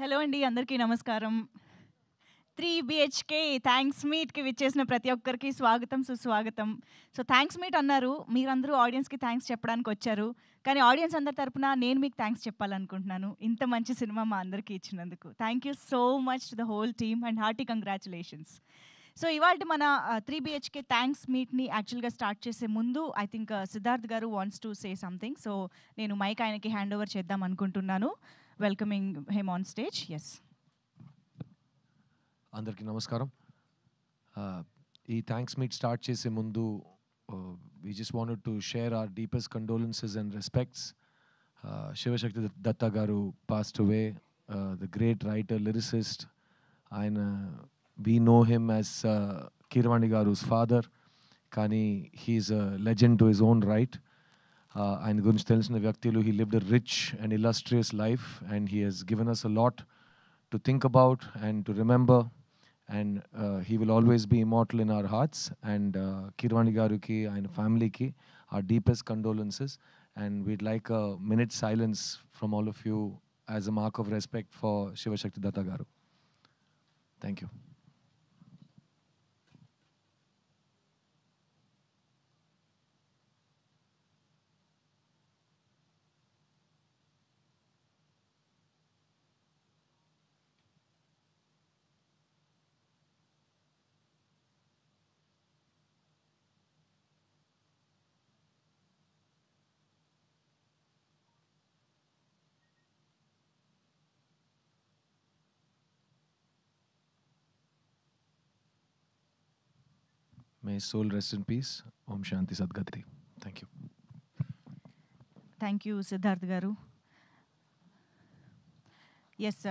Hello అండి, అందరికీ నమస్కారం. 3 BHK థ్యాంక్స్ మీట్‌కి విచ్చేసిన ప్రతి ఒక్కరికి స్వాగతం, సుస్వాగతం. సో, థ్యాంక్స్ మీట్ అన్నారు. మీరందరూ ఆడియన్స్‌కి థ్యాంక్స్ చెప్పడానికొచ్చారు. కానీ ఆడియన్స్ అందరి తరపున నేను మీకు థ్యాంక్స్ చెప్పాలనుకుంటున్నాను. ఇంత మంచి సినిమా మా అందరికీ ఇచ్చినందుకు. Thank you so much to the whole team and hearty congratulations. So, ఇవాల్టి మన 3 BHK థ్యాంక్స్ మీట్‌ని యాక్చువల్‌గా స్టార్ట్ చేసే ముందు ఐ థింక్ సిద్ధార్థ్ గారు wants to say something. So, నేను మైక్ ఆయనకి హ్యాండ్ ఓవర్ చేద్దాం అనుకుంటున్నాను. Welcoming him on stage. Yes. అందరికీ నమస్కారం. ఈ థ్యాంక్స్ మీట్ స్టార్ట్ చేసే ముందు we just wanted to share our deepest condolences and respects. Shivashakti Datta garu passed away, the great writer, lyricist. And we know him as Keeravani garu's father, kani he's a legend to his own right. ఆయన గురించి తెలిసిన వ్యక్తులు, he lived a rich and illustrious life and he has given us a lot to think about and to remember, and he will always be immortal in our hearts. And Keeravani garuki and family ki our deepest condolences, and we'd like a minute silence from all of you as a mark of respect for Shivashakti Datta garu. Thank you. May his soul rest in peace. Om Shanti Sadgati. Thank you. Thank you Siddharth గారు. Yes,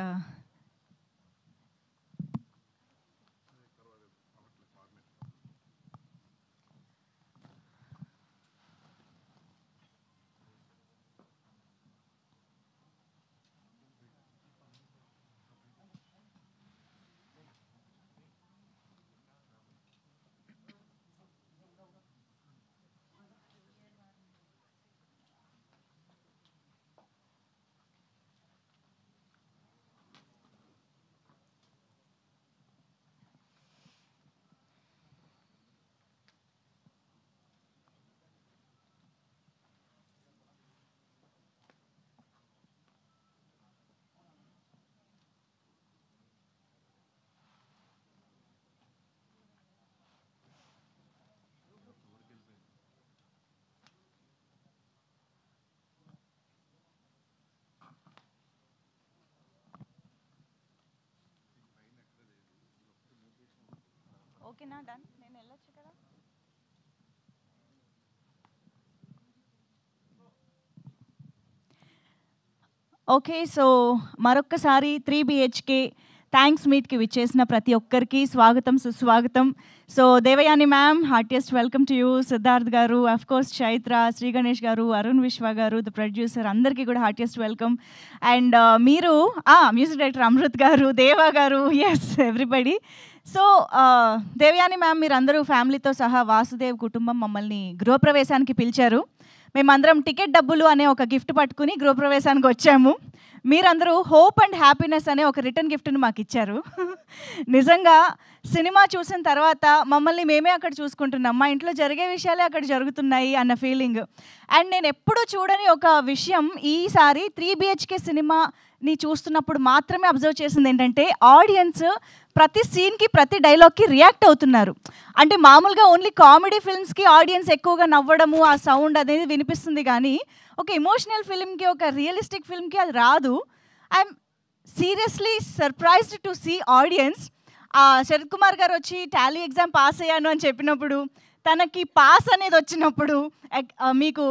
ఓకేనా, done. నేను వెళ్ళొచ్చు కదా. Okay, so మరొక్కసారి 3 BHK thanks మీట్‌కి విచ్చేసిన ప్రతి ఒక్కరికి స్వాగతం, సుస్వాగతం. So Devayani ma'am, heartiest welcome to you. Siddharth garu, of course Chaitra, Sri Ganesh garu, Arun Vishwa garu, the producer, అందరికీ కూడా హార్టియెస్ట్ వెల్కమ్. అండ్ మీరు music director Amrit garu, Deva garu, yes everybody. So Devayani ma'am, మీరందరూ ఫ్యామిలీతో సహా వాసుదేవ్ కుటుంబం మమ్మల్ని గృహప్రవేశానికి పిలిచారు. మేమందరం టికెట్ డబ్బులు అనే ఒక గిఫ్ట్ పట్టుకుని గృహప్రవేశానికి వచ్చాము. మీరందరూ హోప్ అండ్ హ్యాపీనెస్ అనే ఒక రిటర్న్ గిఫ్ట్ని మాకు ఇచ్చారు. నిజంగా సినిమా చూసిన తర్వాత మమ్మల్ని మేమే అక్కడ చూసుకుంటున్నాం, మా ఇంట్లో జరిగే విషయాలే అక్కడ జరుగుతున్నాయి అన్న ఫీలింగ్. అండ్ నేను ఎప్పుడూ చూడని ఒక విషయం ఈసారి 3 BHK సినిమాని చూస్తున్నప్పుడు మాత్రమే అబ్జర్వ్ చేసింది ఏంటంటే, ఆడియన్స్ ప్రతి సీన్కి, ప్రతి డైలాగ్కి రియాక్ట్ అవుతున్నారు. అంటే మామూలుగా ఓన్లీ కామెడీ ఫిల్మ్స్కి ఆడియన్స్ ఎక్కువగా నవ్వడము, ఆ సౌండ్ అనేది వినిపిస్తుంది, కానీ ఒక ఎమోషనల్ ఫిల్మ్కి, ఒక రియలిస్టిక్ ఫిల్మ్కి అది రాదు. I'm seriously surprised to see audience. Sarath Kumar garu వచ్చి టాలీ ఎగ్జామ్ పాస్ అయ్యాను అని చెప్పినప్పుడు, తనకి పాస్ అనేది వచ్చినప్పుడు, మీకు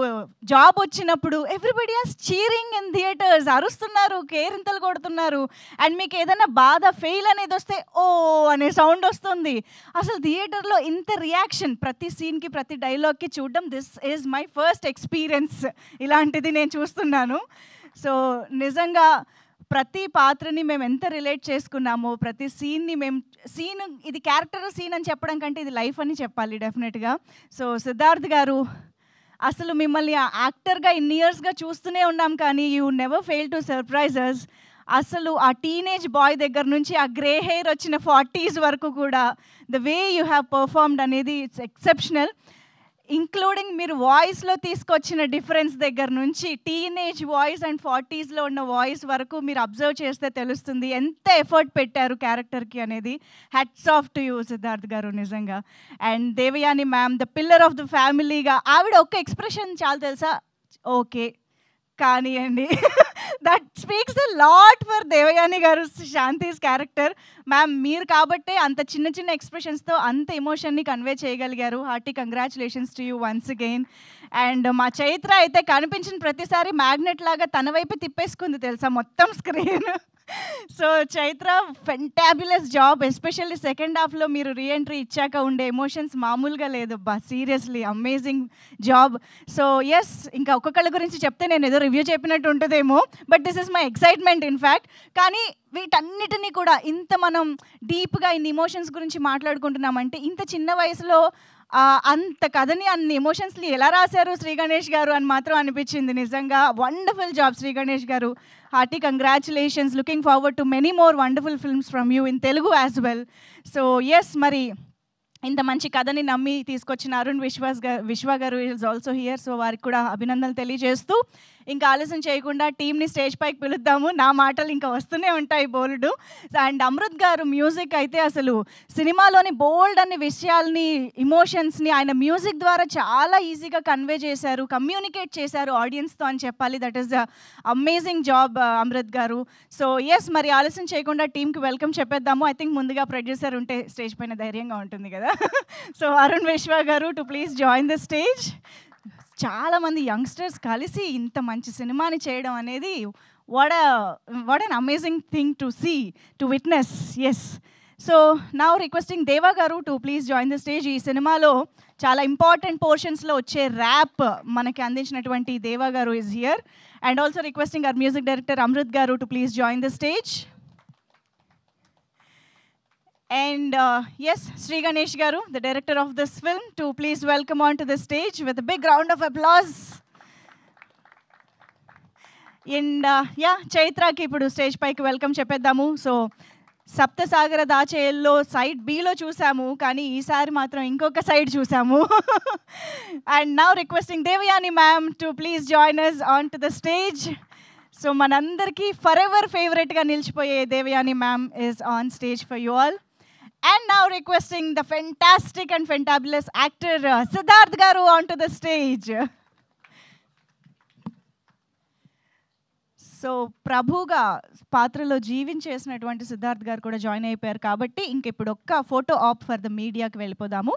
జాబ్ వచ్చినప్పుడు, everybody are cheering in theatres, అరుస్తున్నారు, కేరింతలు కొడుతున్నారు. అండ్ మీకు ఏదైనా బాధ, ఫెయిల్ అనేది వస్తే ఓ అనే సౌండ్ వస్తుంది. అసలు థియేటర్లో ఇంత రియాక్షన్ ప్రతి సీన్కి, ప్రతి డైలాగ్కి చూడడం, this is my first experience. ఇలాంటిది నేను చూస్తున్నాను. సో నిజంగా ప్రతి పాత్రని మేము ఎంత రిలేట్ చేసుకున్నామో, ప్రతి సీన్ని సీన్ ఇది క్యారెక్టర్ సీన్ అని చెప్పడం కంటే ఇది లైఫ్ అని చెప్పాలి డెఫినెట్గా. సో సిద్ధార్థ్ గారు, అసలు మిమ్మల్ని యాక్టర్గా ఇన్ని ఇయర్స్గా చూస్తూనే ఉన్నాం, కానీ you never fail to surprise us. అసలు ఆ టీనేజ్ బాయ్ దగ్గర నుంచి ఆ గ్రే హెయిర్ వచ్చిన 40s వరకు కూడా the way you have performed అనేది ఇట్స్ ఎక్సెప్షనల్. ఇంక్లూడింగ్ మీరు వాయిస్లో తీసుకొచ్చిన డిఫరెన్స్ దగ్గర నుంచి టీనేజ్ వాయిస్ అండ్ 40స్లో ఉన్న వాయిస్ వరకు మీరు అబ్జర్వ్ చేస్తే తెలుస్తుంది ఎంత ఎఫర్ట్ పెట్టారు క్యారెక్టర్కి అనేది. Hats off to you Siddharth garu నిజంగా. And Devayani ma'am the pillar of the ఫ్యామిలీగా ఆవిడ ఒక్క ఎక్స్ప్రెషన్ చాలా తెలుసా, ఓకే కానివ్వండి. That speaks a lot for Devayani garu Shanti's character. Ma'am మీరు కాబట్టే అంత చిన్న చిన్న ఎక్స్ప్రెషన్స్తో అంత ఎమోషన్ని కన్వే చేయగలిగారు. Hearty congratulations to you once again. And మా చైత్ర అయితే కనిపించిన ప్రతిసారి మ్యాగ్నెట్ లాగా తన వైపు తిప్పేసుకుంది తెలుసా మొత్తం screen. So Chaitra fantabulous job, especially second హాఫ్లో మీరు రీఎంట్రీ ఇచ్చాక ఉండే ఎమోషన్స్ మామూలుగా లేదు బా, seriously amazing job. So yes, ఇంకా ఒక్కొక్కళ్ళ గురించి చెప్తే నేను ఏదో రివ్యూ చెప్పినట్టు ఉంటుందేమో, but this is my excitement in fact. కానీ వీటన్నిటినీ కూడా ఇంత మనం డీప్గా ఇన్ని ఎమోషన్స్ గురించి మాట్లాడుకుంటున్నామంటే ఇంత చిన్న వయసులో అంత కథని అన్ని ఎమోషన్స్ని ఎలా రాశారు శ్రీ గణేష్ గారు అని మాత్రం అనిపించింది. నిజంగా wonderful job Sri Ganesh garu. Hearty congratulations. Looking forward to many more wonderful films from you in Telugu as well. So yes, మరి ఇంత మంచి కథని నమ్మి తీసుకొచ్చిన అరుణ్ విశ్వ గారు ఈజ్ ఆల్సో హియర్. సో వారికి కూడా అభినందనలు తెలియజేస్తూ ఇంకా ఆలస్యం చేయకుండా టీమ్ని స్టేజ్ పైకి పిలుద్దాము. నా మాటలు ఇంకా వస్తూనే ఉంటాయి బోల్డ్. అండ్ అమృత్ గారు మ్యూజిక్ అయితే అసలు సినిమాలోని బోల్డ్ అనే విషయాల్ని, ఇమోషన్స్ని ఆయన మ్యూజిక్ ద్వారా చాలా ఈజీగా కన్వే చేశారు, కమ్యూనికేట్ చేశారు ఆడియన్స్తో అని చెప్పాలి. That is the amazing job Amrit garu. So yes, మరి ఆలస్యం చేయకుండా టీమ్కి వెల్కమ్ చెప్పేద్దాము. ఐ థింక్ ముందుగా ప్రొడ్యూసర్ ఉంటే స్టేజ్ పైన ధైర్యంగా ఉంటుంది కదా. So Arun Vishwa garu to please join the stage. చాలామంది యంగ్స్టర్స్ కలిసి ఇంత మంచి సినిమాని చేయడం అనేది what an amazing thing to see, to witness. Yes, so now requesting Deva garu to please join the stage. ఈ సినిమాలో చాలా ఇంపార్టెంట్ పోర్షన్స్లో వచ్చే ర్యాప్ మనకి అందించినటువంటి Deva garu is here. And also requesting our music director Amrit garu to please join the stage. And yes, Sri Ganesh Garu, the director of this film, to please welcome onto the stage with a big round of applause. And yeah, చైత్రకి ఇప్పుడు stage పైకి welcome చెప్పేద్దాము. So Sapta Sagara Dache Ello side బిలో చూసాము, కానీ ఈసారి మాత్రం ఇంకొక సైడ్ చూసాము. And now requesting Devayani ma'am to please join us on to the stage. So మనందరికీ ఫర్ ఎవర్ ఫేవరెట్గా నిలిచిపోయే Devayani ma'am is on stage for you all. And now requesting the fantastic and fantabulous actor Siddharth Garu onto the stage. So ప్రభుగా పాత్రలో జీవించేసినటువంటి సిద్ధార్థ్ గారు కూడా join అయిపోయారు కాబట్టి ఇంక ఇప్పుడు ఒక్క ఫోటో ఆప్ ఫర్ ద మీడియాకి వెళ్ళిపోదాము.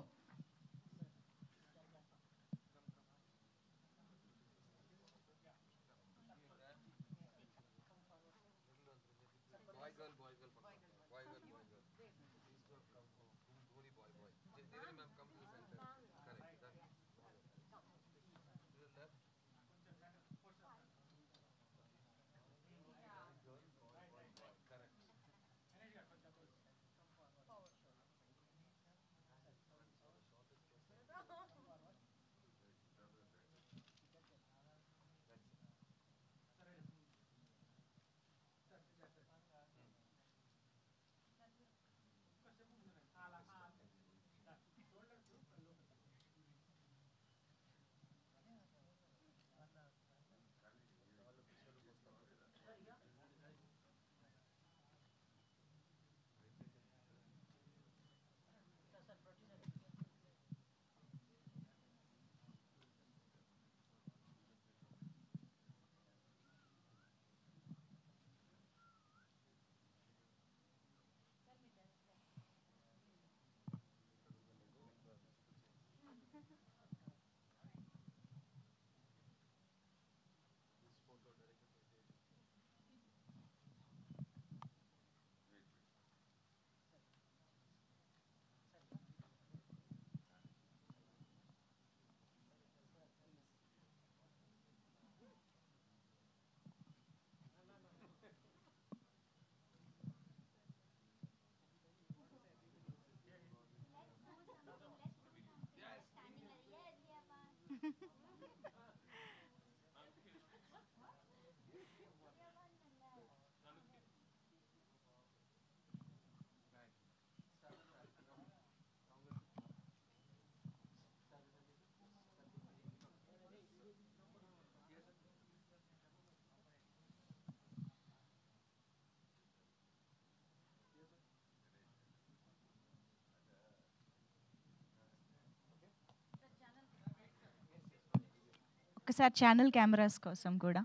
ఒక్కసారి ఛానల్ కెమెరాస్ కోసం కూడా.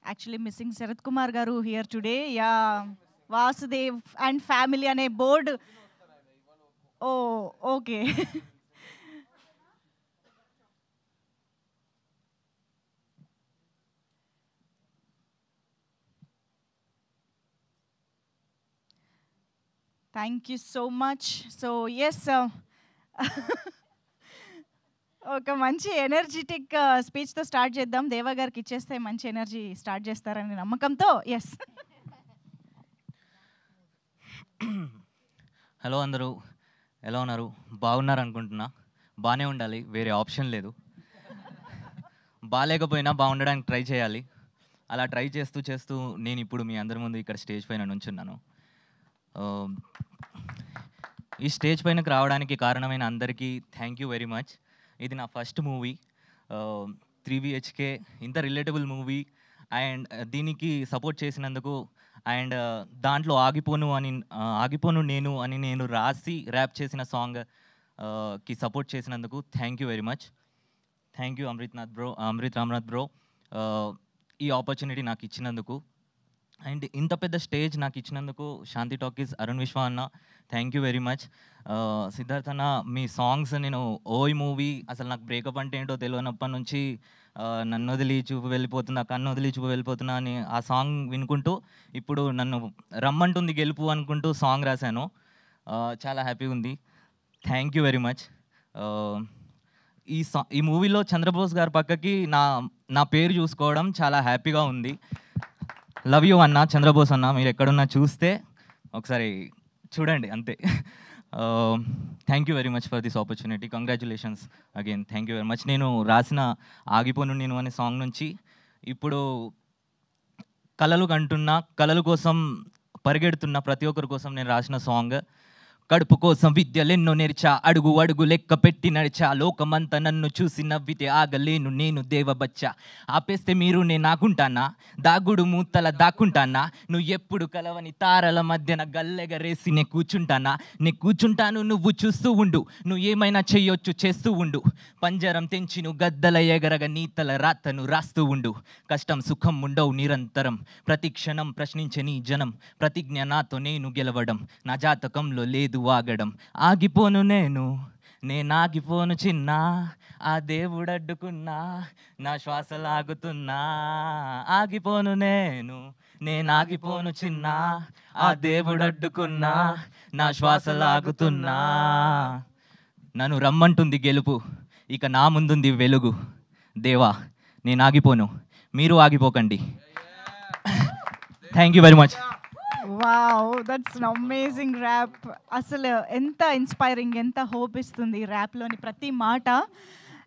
Actually missing Sarath Kumar garu here today. Yeah, Vasudev and family అనే board. Oh okay. Thank you so much. So yes, ఒక మంచి ఎనర్జెటిక్ స్పీచ్తో స్టార్ట్ చేద్దాం. దేవా గారికి ఇచ్చేస్తే మంచి ఎనర్జీ స్టార్ట్ చేస్తారని నమ్మకంతో. ఎస్. హలో అందరూ, ఎలా ఉన్నారు? బాగున్నారు అనుకుంటున్నా. బాగానే ఉండాలి, వేరే ఆప్షన్ లేదు. బాగాలేకపోయినా బాగుండడానికి ట్రై చేయాలి. అలా ట్రై చేస్తూ చేస్తూ నేను ఇప్పుడు మీ అందరి ముందు ఇక్కడ స్టేజ్ పైన నుంచున్నాను. ఈ స్టేజ్ పైనకు రావడానికి కారణమైన అందరికీ థ్యాంక్ యూ వెరీ మచ్. ఇది నా ఫస్ట్ మూవీ, 3BHK, ఇంత రిలేటబుల్ మూవీ. అండ్ దీనికి సపోర్ట్ చేసినందుకు, అండ్ దాంట్లో ఆగిపోను నేను అని నేను రాసి ర్యాప్ చేసిన సాంగ్ కి సపోర్ట్ చేసినందుకు thank you very much. Thank you Amrit Ramnath bro, ఈ ఆపర్చునిటీ నాకు ఇచ్చినందుకు. అండ్ ఇంత పెద్ద స్టేజ్ నాకు ఇచ్చినందుకు శాంతి టాకీస్ అరుణ్ విశ్వ అన్న, thank you very much. Siddharth అన్న, మీ సాంగ్స్ నేను ఓయ్ మూవీ అసలు నాకు బ్రేకప్ అంటే ఏంటో తెలియనప్పటి నుంచి నన్ను వదిలి చూపు వెళ్ళిపోతున్నా, కన్ను వదిలి చూపు వెళ్ళిపోతున్నా అని ఆ సాంగ్ వినుకుంటూ ఇప్పుడు నన్ను రమ్మంటుంది గెలుపు అనుకుంటూ సాంగ్ రాశాను. చాలా హ్యాపీగా ఉంది. Thank you very much. ఈ మూవీలో చంద్రబోస్ గారి పక్కకి నా పేరు చూసుకోవడం చాలా హ్యాపీగా ఉంది. లవ్ యూ అన్న, చంద్రబోస్ అన్న, మీరు ఎక్కడున్నా చూస్తే ఒకసారి చూడండి అంతే. Thank you very much for this opportunity. Congratulations again. Thank you very much. నేను రాసిన ఆగిపోను నేను అనే సాంగ్ నుంచి ఇప్పుడు కలలు కంటున్నా, కలల కోసం పరిగెడుతున్న ప్రతి ఒక్కరి కోసం నేను రాసిన సాంగ్. కడుపు కోసం విద్యలెన్నో నేర్చా, అడుగు అడుగు లెక్క పెట్టి నడిచా, లోకమంతా నన్ను చూసి నవ్వితే ఆగలేను నేను దేవబచ్చా. ఆపేస్తే మీరు నేను ఆకుంటానా, దాగుడు మూతల దాక్కుంటానా, నువ్వు ఎప్పుడు కలవని తారల మధ్యన గల్లెగరేసి నే కూర్చుంటాను నువ్వు చూస్తూ ఉండు, నువ్వు ఏమైనా చెయ్యొచ్చు చేస్తూ ఉండు, పంజరం తెంచి నువ్వు గద్దల ఎగరగా నీతల రాతను రాస్తూ ఉండు, కష్టం సుఖం ఉండవు నిరంతరం, ప్రతి క్షణం ప్రశ్నించే నీ జనం, ప్రతిజ్ఞ నాతో నేను గెలవడం, నా జాతకంలో లేదు ఆగడం, ఆగిపోను నేనాగిపోను చిన్న, ఆ దేవుడు అడ్డుకున్నా నా శ్వాస లాగుతున్నా, ఆగిపోను నేనాగిపోను చిన్న, ఆ దేవుడు అడ్డుకున్నా నా శ్వాస లాగుతున్నా, నన్ను రమ్మంటుంది గెలుపు, ఇక నా ముందుంది వెలుగు, దేవా నేను ఆగిపోను, మీరు ఆగిపోకండి. Thank you very much. Wow, that's an amazing rap. అసలు ఎంత ఇన్స్పైరింగ్, ఎంత హోప్ ఇస్తుంది ఈ ర్యాప్లోని ప్రతి మాట.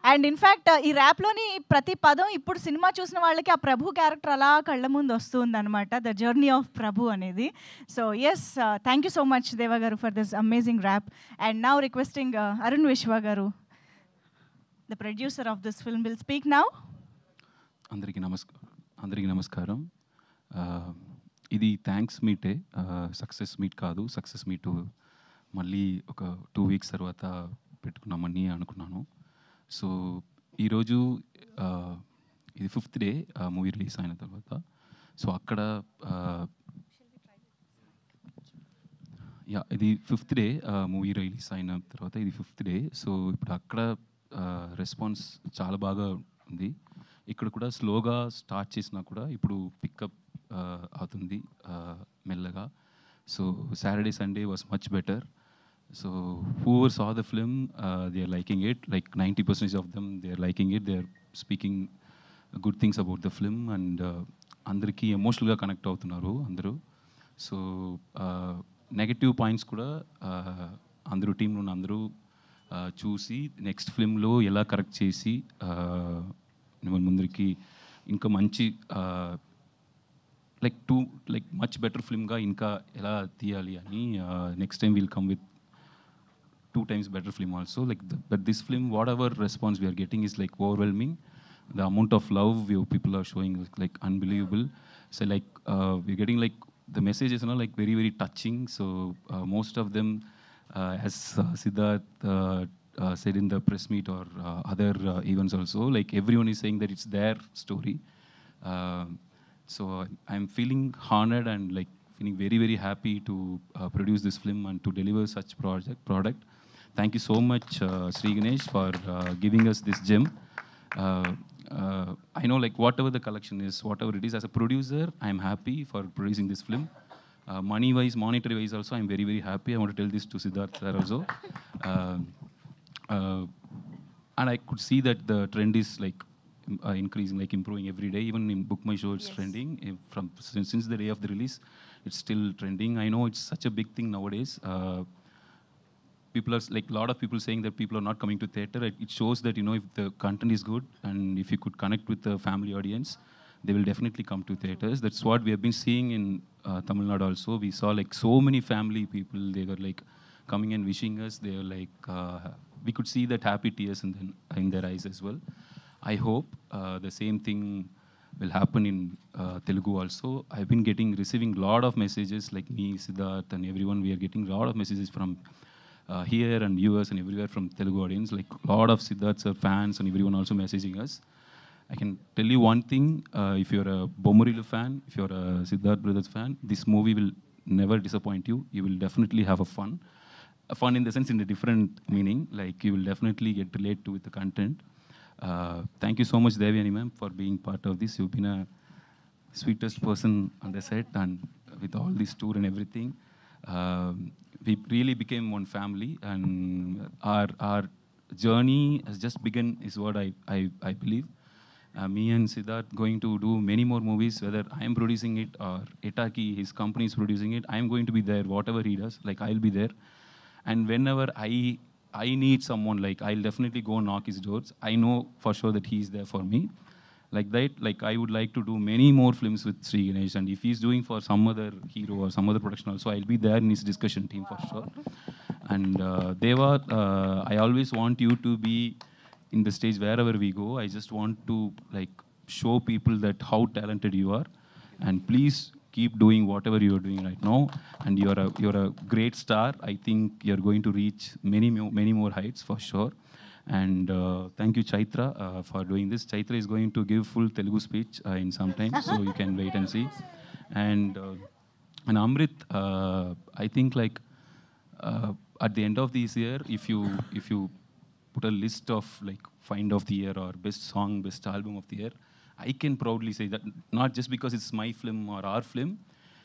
అండ్ ఇన్ఫ్యాక్ట్ ఈ ర్యాప్లోని ప్రతి పదం ఇప్పుడు సినిమా చూసిన వాళ్ళకి ఆ ప్రభు క్యారెక్టర్ అలా కళ్ళ ముందు వస్తుంది అనమాట, ద జర్నీ ఆఫ్ ప్రభు అనేది. So yes, thank you so much Deva garu for this amazing rap. And now requesting Arun Vishwa garu, the producer of this film, will speak now. అందరికీ నమస్కారం. ఇది థ్యాంక్స్ మీటే, సక్సెస్ మీట్ కాదు. సక్సెస్ మీట్ మళ్ళీ ఒక 2 weeks తర్వాత పెట్టుకున్నామని అనుకున్నాను. సో ఈరోజు ఇది 5th day మూవీ రిలీజ్ అయిన తర్వాత. సో అక్కడ ఇది 5th day మూవీ రిలీజ్ అయిన తర్వాత, ఇది 5th day. సో ఇప్పుడు అక్కడ రెస్పాన్స్ చాలా బాగా ఉంది. ఇక్కడ కూడా స్లోగా స్టార్ట్ చేసినా కూడా ఇప్పుడు పికప్ అవుతుంది మెల్లగా. So Saturday Sunday was much better. So whoever saw the film, they are liking it. Like 90% of them, they are liking it. They are speaking good things about the film, and అందరికీ ఎమోషనల్గా connect అవుతున్నారు అందరూ. So negative points కూడా అందరూ టీంలో ఉన్న అందరూ చూసి నెక్స్ట్ ఫిల్మ్లో ఎలా కరెక్ట్ చేసి మన ముందరికి ఇంకా మంచి లైక్ మచ్ బెటర్ ఫిల్మ్గా ఇంకా ఎలా తీయాలి అని next time will come with 2 times better film also. But this film, whatever response we are getting is like overwhelming. The amount of love people are showing is like unbelievable. So like we're getting like the messages, like very very touching. So most of them, as Siddharth said in the press meet or other events also. Like everyone is saying that it's their story. So I'm feeling honored and like feeling very very happy to produce this film and to deliver such product. Thank you so much, Sri Ganesh, for giving us this gem. I know like whatever the collection is, whatever it is, as a producer, I'm happy for producing this film. Money wise, monetary wise also, I'm very very happy. I want to tell this to Siddharth sir also. And I could see that the trend is like increasing, like improving every day. Even in Book My Show, it's trending. Since the day of the release, it's still trending. I know it's such a big thing nowadays. People are like a lot of people saying that people are not coming to theater. It shows that, you know, if the content is good and if you could connect with the family audience, they will definitely come to theaters. That's what we have been seeing in Tamil Nadu also. We saw like so many family people. They were like coming and wishing us. They were like, we could see that happy tears in their eyes as well. I hope the same thing will happen in Telugu also. I've been receiving a lot of messages, like me, Siddharth, and everyone. We are getting a lot of messages from here and US and everywhere from Telugu audience. Like a lot of Siddharth sir fans and everyone also messaging us. I can tell you one thing, if you're a Bomorilu fan, if you're a Siddharth Brothers fan, this movie will never disappoint you. You will definitely have a fun. A fun in the sense, in a different meaning. Like you will definitely get relate to with the content. Thank you so much, Devyani ma'am, for being part of this. You've been a sweetest person on the set, and with all this tour and everything, we really became one family, and our journey has just begun, is what I believe. Me and Siddharth going to do many more movies, whether I am producing it or Etaki, his company is producing it. I am going to be there, whatever he does, like I'll be there. And whenever I need someone, like I'll definitely go knock his doors. I know for sure that he's there for me. Like that, like I would like to do many more films with Sri Ganesh, and if he's doing for some other hero or some other production also, I'll be there in his discussion team for sure. And Deva, I always want you to be in the stage wherever we go. I just want to like show people that how talented you are, and please keep doing whatever you are doing right now. And you're a great star. I think you're going to reach many more heights for sure. And thank you, Chaitra, for doing this. Chaitra is going to give full Telugu speech in some time, so you can wait and see. And Amrit, I think like at the end of this year, if you put a list of like find of the year or best song, best album of the year, I can proudly say that, not just because it's my film or our film,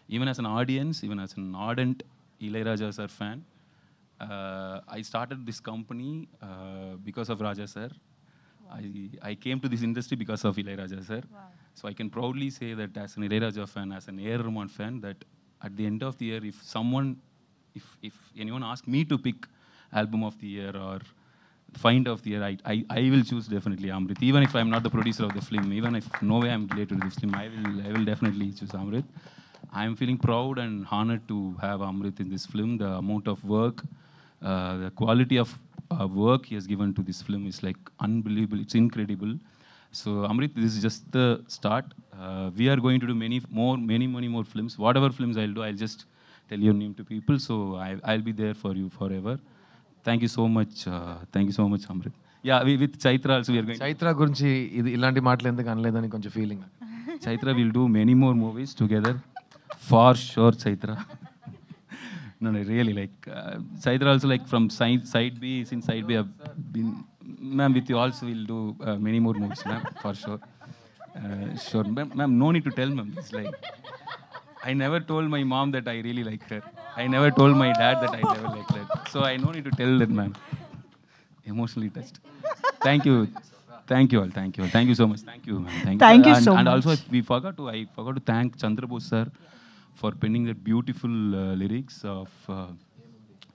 even as an audience, even as an ardent Ilaiyaraaja sir fan, I started this company because of Raja sir. I came to this industry because of Ilaiyaraaja sir. Wow. So I can proudly say that as an Ilaiyaraaja fan, as an A.R. Rahman fan, that at the end of the year, if anyone asks me to pick album of the year or find of the year, I will choose definitely Amrit. Even if I'm not the producer of the film, even if no way I'm related to this film, I will definitely choose Amrit. I'm feeling proud and honored to have Amrit in this film. The amount of work, the quality of work he has given to this film is like unbelievable. It's incredible. So Amrit, this is just the start. We are going to do many more films. Whatever films I'll do, I'll just tell your name to people. So I'll be there for you forever. Thank you so much. Thank you so much, Amrit. Yeah, with Chaitra also we are going. Chaitra గురించి ఇది ఇలాంటి మాటలు ఎందుకు అనలేదని కొంచెం feeling. Chaitra will do many more movies together. For sure, Chaitra. No, really, like Chaitra also, like from side B, since side B have been, ma'am, with you also we'll do many more movies, ma'am, for sure. Sure, ma'am, no need to tell, ma'am. It's like, I never told my mom that I really like her. I never told my dad that I never liked her. So I no need to tell that, ma'am. Emotionally touched. Thank you. Thank you all. Thank you all. Thank you so much. Thank you, ma'am. Thank you so and much. also, I forgot to thank Chandra Bose sir for penning the beautiful lyrics of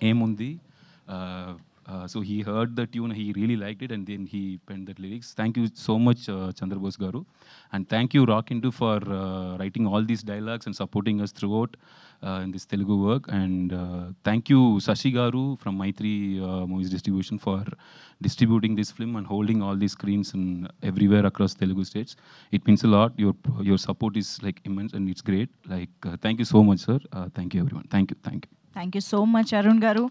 Emundi. So he heard the tune, he really liked it, and then he penned the lyrics. Thank you so much, Chandra Bose garu. And thank you, Rock Into, for writing all these dialogues and supporting us throughout in this Telugu work. And thank you, Sashi garu from Maitri Movies Distribution, for distributing this film and holding all these screens and everywhere across Telugu states. It means a lot. Your support is like immense, and it's great. Like thank you so much, sir. Thank you, everyone. Thank you. Thank you so much Arun garu.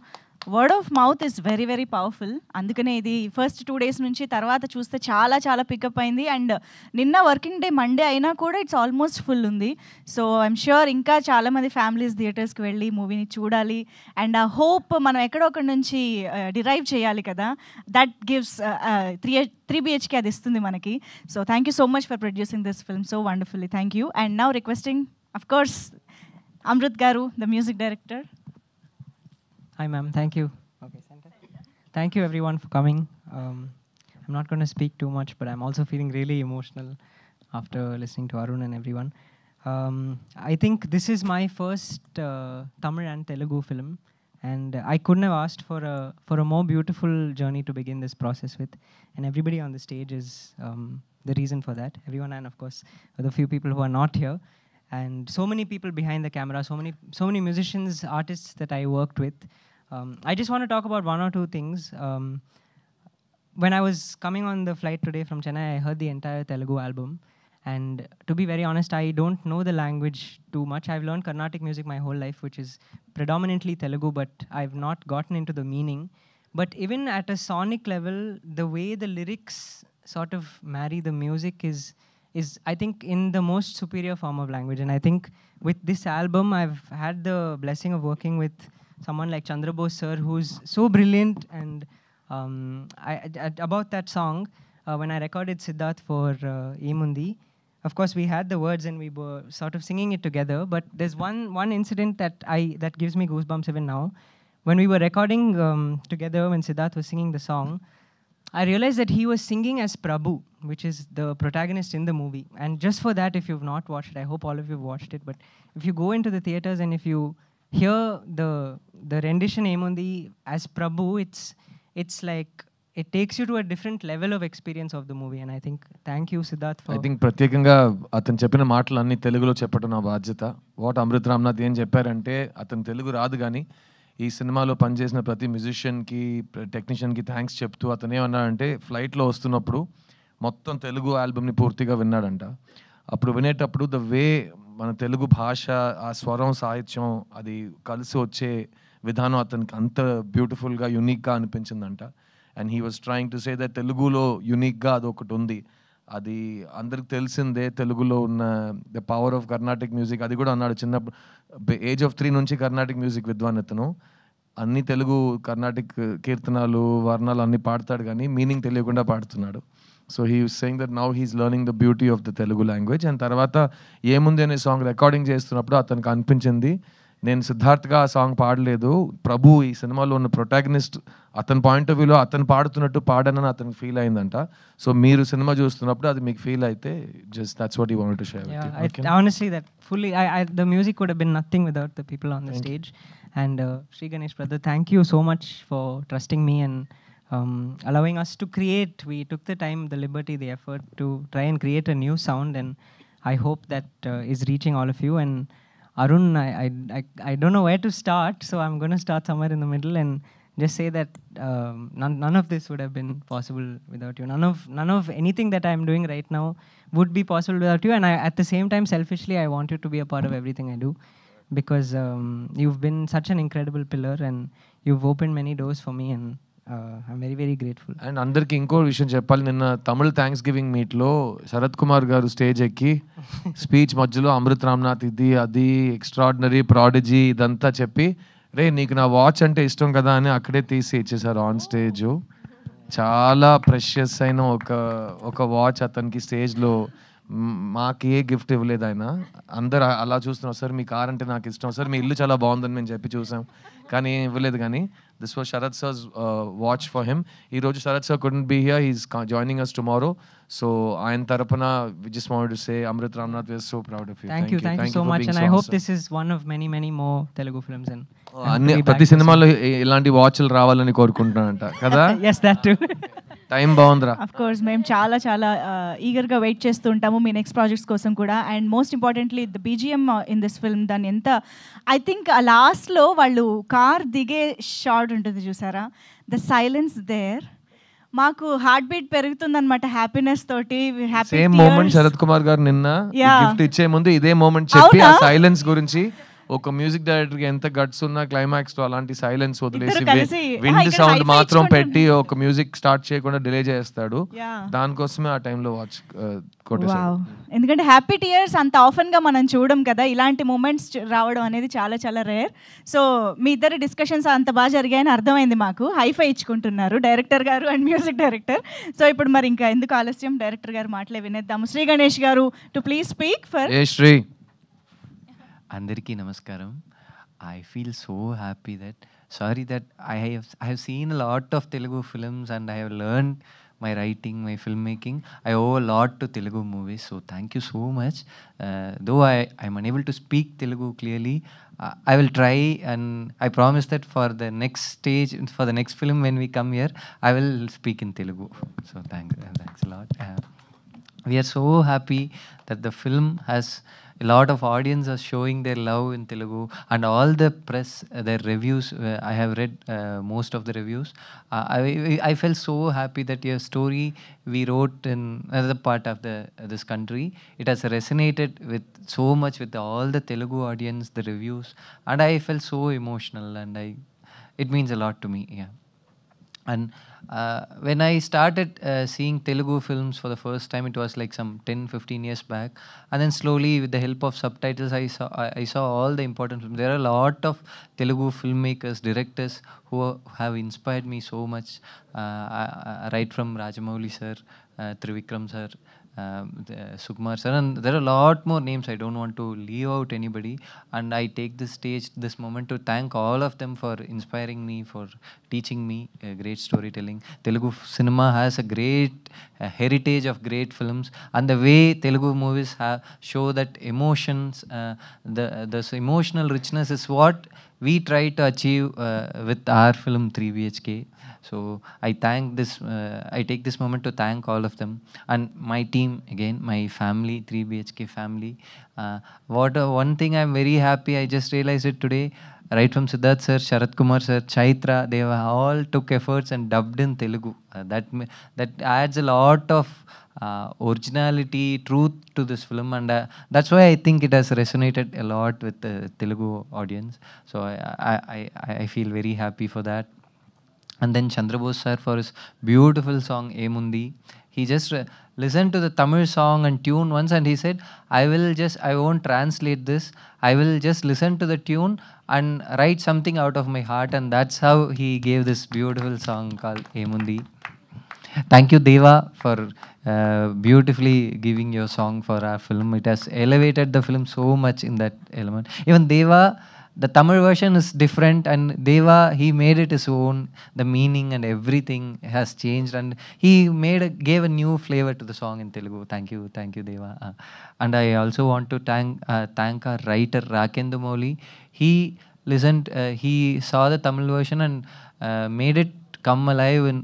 Word of mouth is very very powerful. అందుకనే ఇది first 2 days నుంచి తర్వాత చూస్తే చాలా చాలా pickup అయింది. And నిన్న working day Monday అయినా కూడా ఇట్స్ ఆల్మోస్ట్ ఫుల్ ఉంది. సో ఐఎమ్ ష్యూర్ ఇంకా చాలామంది ఫ్యామిలీస్ థియేటర్స్కి వెళ్ళి మూవీని చూడాలి. అండ్ ఆ హోప్ మనం ఎక్కడో ఒకటి నుంచి డిరైవ్ చేయాలి కదా, దట్ గివ్స్ 3 BHK అది ఇస్తుంది మనకి. So thank you so much for producing this film so wonderfully. Thank you. And now requesting of course Amrit garu, the music director. Hi, ma'am. Thank you. Okay, center. Thank you, everyone, for coming. I'm not going to speak too much, but I'm also feeling really emotional after listening to Arun and everyone. I think this is my first Tamil and Telugu film, and I couldn't have asked for a more beautiful journey to begin this process with. And everybody on the stage is the reason for that. Everyone, and of course, the few people who are not here. And so many people behind the camera, so many musicians, artists that I worked with. I just want to talk about one or two things. When I was coming on the flight today from Chennai, I heard the entire Telugu album. And to be very honest, I don't know the language too much. I've learned Carnatic music my whole life, which is predominantly Telugu, but I've not gotten into the meaning. But even at a sonic level, the way the lyrics sort of marry the music is I think in the most superior form of language. And I think with this album, I've had the blessing of working with someone like Chandra Bose sir, who's so brilliant. And about that song, when I recorded Siddharth for Emundi, of course we had the words and we were sort of singing it together. But there's one incident that gives me goosebumps even now. When we were recording together, when Siddharth was singing the song, I realized that he was singing as Prabhu, which is the protagonist in the movie. And just for that, if you've not watched it, I hope all of you have watched it, but if you go into the theaters and if you hear the rendition Emundi as Prabhu, it's like it takes you to a different level of experience of the movie. And I think thank you, Siddharth, for... I think ప్రత్యేకంగా అతను చెప్పిన మాటలు అన్ని తెలుగులో చెప్పడం నా బాధ్యత. What Amrit Ramnath ఏం చెప్పారంటే, అతను తెలుగు రాదు కానీ ఈ సినిమాలో పనిచేసిన ప్రతి మ్యూజిషియన్కి, టెక్నీషియన్కి థ్యాంక్స్ చెప్తూ అతను ఏమన్నాడంటే, ఫ్లైట్లో వస్తున్నప్పుడు మొత్తం తెలుగు ఆల్బమ్ని పూర్తిగా విన్నాడంట. అప్పుడు వినేటప్పుడు ద వే మన తెలుగు భాష, ఆ స్వరం, సాహిత్యం అది కలిసి వచ్చే విధానం అతనికి అంత బ్యూటిఫుల్గా, యునిక్గా అనిపించిందంట. And he was trying to say that తెలుగులో యునిక్గా అదొకటి ఉంది. అది అందరికి తెలిసిందే, తెలుగులో ఉన్న the power of Carnatic music. అది కూడా అన్నాడు చిన్నప్పుడు, ఏజ్ ఆఫ్ 3 నుంచి కర్ణాటిక్ మ్యూజిక్ విద్వాన్ అతను. అన్ని తెలుగు కర్ణాటిక్ కీర్తనాలు, వర్ణాలు అన్నీ పాడతాడు కానీ మీనింగ్ తెలియకుండా పాడుతున్నాడు. So he was saying that now he's learning the beauty of the Telugu language. And తర్వాత ఏముంది అనే సాంగ్ రికార్డింగ్ చేస్తున్నప్పుడు అతనికి అనిపించింది, నేను సిద్ధార్థ్గా ఆ సాంగ్ పాడలేదు, ప్రభు ఈ సినిమాలో ఉన్న ప్రొటాగనిస్ట్, అతని పాయింట్ ఆఫ్ వ్యూలో అతను పాడుతున్నట్టు పాడనని అతనికి ఫీల్ అయిందంట. సో మీరు సినిమా చూస్తున్నప్పుడు అది మీకు ఫీల్ అయితే just that's what you wanted to share with you. Okay? Honestly, that fully, the music would have been nothing without the people on the stage. And Sri Ganesh brother, thank you so much for trusting me and allowing us to create. We took the time, the liberty, the effort to try and create a new sound, and I hope that is reaching all of you. And Arun, I don't know where to start, so I'm going to start somewhere in the middle and just say that none of this would have been possible without you. None of anything that I'm doing right now would be possible without you. And at the same time, selfishly, I want you to be a part of everything I do, because you've been such an incredible pillar and you've opened many doors for me, and I'm very, very grateful. And అందరికి ఇంకో విషయం చెప్పాలి, నిన్న తమిళ thanks giving మీట్లో శరత్ కుమార్ గారు stage ఎక్కి speech మధ్యలో అమృత్ రామ్నాథ్ ఇది అది ఎక్స్ట్రాడినరీ ప్రాడిజీ ఇదంతా చెప్పి, రే నీకు నా వాచ్ అంటే ఇష్టం కదా అని అక్కడే తీసి ఇచ్చేసారు ఆన్ స్టేజ్. చాలా ప్రెషియస్ అయిన ఒక వాచ్ అతనికి స్టేజ్లో. మాకు ఏ గిఫ్ట్ ఇవ్వలేదు ఆయన. అందరు అలా చూస్తున్నాం, సార్ మీ కార్ అంటే నాకు ఇష్టం, సార్ మీ ఇల్లు చాలా బాగుందని మేము చెప్పి చూసాం, కానీ ఇవ్వలేదు. కానీ this was Sarath sir's watch for him. ఈరోజు Sarath sir couldn't be here, he's joining us tomorrow. So ఆయన తరపున we just wanted to say Amrit Ramnath, we are so proud of you. Thank you so much, and I hope this is one of many more Telugu films. And అన్ని ప్రతి సినిమాలో ఇలాంటి వాచ్లు రావాలని కోరుకుంటున్నానంట కదా. Yes, that too. Time బాగుందిరా. Of course మేము చాలా ఈగర్గా wait చేస్తూ ఉంటాము మీ నెక్స్ట్ ప్రాజెక్ట్స్ కోసం కూడా. And most importantly the BGM in this film, దాన్ని ఎంత ఐ థింక్ లాస్ట్లో వాళ్ళు కార్ దిగే షాట్ ఉంటుంది చూసారా, ద సైలెన్స్ దేర్, మాకు హార్ట్ బీట్ పెరుగుతుందన్నమాట హ్యాపీనెస్ తోటి. సేమ్ మూమెంట్ శరత్ కుమార్ గారు నిన్న గిఫ్ట్ ఇచ్చే ముందు ఇదే మూమెంట్ చెప్పి ఆ సైలెన్స్ గురించి ఒక మ్యూజిక్ డైరెక్టర్కి ఎంత గట్స్ ఉన్నా క్లైమాక్స్లో అలాంటి సైలెన్స్ వదిలేసి ఇద్దరు కలిసి, విండ్ ఇక్కడ సౌండ్ high-fi మాత్రం ఇచ్చుకుంటున్నారు. పెట్టి ఒక మ్యూజిక్ స్టార్ట్ చేయకుండా డిలే చేస్తాడు. Yeah. దానికోసమే ఆ టైంలో వాచ్ వావ్, కొట్టేశాడు. ఎందుకంటే హ్యాపీ టీయర్స్ అంత ఆఫెన్గా మనం చూడం కదా, ఇలాంటి మూమెంట్స్ రావడం అనేది చాలా చాలా రేర్. సో మీ ఇద్దరు డిస్కషన్స్ అంత బాగా జరిగాయని అర్థమైంది మాకు. హైఫై ఇచ్చుకుంటున్నారు డైరెక్టర్ గారు అండ్ మ్యూజిక్ డైరెక్టర్. సో ఇప్పుడు మరి ఇంకా ఎందుకు ఆలస్యం, డైరెక్టర్ గారు మాటలే వినేద్దాము. శ్రీ గణేష్ గారు టు ప్లీజ్ స్పీక్ ఫర్. ఏ శ్రీ. అందరికీ నమస్కారం. I feel so happy that, sorry that I have seen a lot of Telugu films and I have learned my writing, my filmmaking. I owe a lot to Telugu movies, so thank you so much. Though I'm unable to speak Telugu clearly, I will try, and I promise that for the next stage, for the next film when we come here, I will speak in Telugu. So thanks a lot. We are so happy that the film has a lot of audience are showing their love in Telugu, and all the press, their reviews, I have read most of the reviews. I felt so happy that your story we wrote in another part of this country, it has resonated with so much with all the Telugu audience, the reviews, and I felt so emotional, and it means a lot to me. Yeah. And when I started seeing Telugu films for the first time, it was like some 10-15 years back. And then slowly, with the help of subtitles, I saw all the important films. There are a lot of Telugu filmmakers, directors who have inspired me so much. Right from Rajamouli sir, Trivikram sir, Sukumar sir, and there are a lot more names. I don't want to leave out anybody, and I take this moment to thank all of them for inspiring me, for teaching me great storytelling. Telugu cinema has a great heritage of great films, and the way Telugu movies show that emotions, the emotional richness is what we try to achieve with our film 3BHK. So I take this moment to thank all of them and my team, again my family, 3BHK family. One thing I'm very happy, I just realized it today, right from Siddharth sir, Sharat Kumar sir, Chaitra, they all took efforts and dubbed in Telugu. That adds a lot of originality, truth to this film, and that's why I think it has resonated a lot with the Telugu audience. So I feel very happy for that. And then Chandrabose sir for his beautiful song Emundi. He just listened to the Tamil song and tune once, and he said, I won't translate this. I will just listen to the tune and write something out of my heart, and that's how he gave this beautiful song called Emundi. Thank you, Deva, for beautifully giving your song for our film. It has elevated the film so much in that element. Even Deva, the Tamil version is different, and Deva, he made it his own. The meaning and everything has changed, and he gave a new flavor to the song in Telugu. Thank you, Deva. And I also want to thank our writer Rakendu Mouli. He listened, he saw the Tamil version and made it come alive and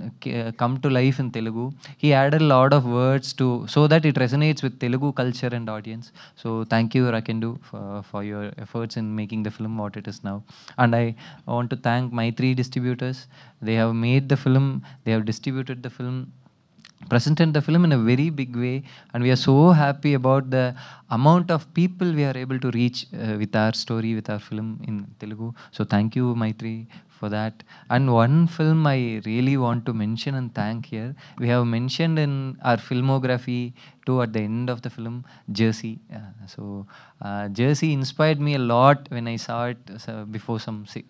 come to life in Telugu. He added a lot of words so that it resonates with Telugu culture and audience. So thank you, Rakendu, for your efforts in making the film what it is now. And I want to thank my 3 distributors. They have made the film, they have distributed the film, presented the film in a very big way, and we are so happy about the amount of people we are able to reach with our story, with our film in Telugu. So thank you, Maitri, for that. And one film I really want to mention and thank here, we have mentioned in our filmography too at the end of the film, Jersey. Jersey inspired me a lot when I saw it before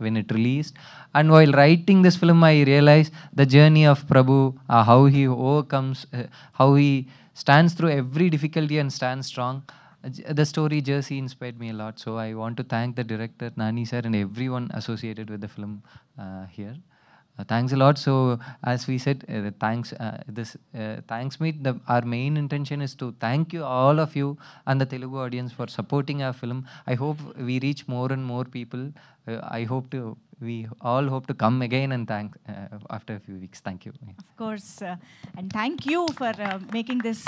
when it released. And while writing this film, I realized the journey of Prabhu, how he overcomes, how he stands through every difficulty and stands strong. The story Jersey inspired me a lot. So I want to thank the director, Nani sir, and everyone associated with the film here. Thanks a lot. So as we said, thanks meet, our main intention is to thank you, all of you and the Telugu audience, for supporting our film. I hope we reach more and more people. I hope to we all hope to come again and thank after a few weeks. Thank you. Of course, and thank you for making this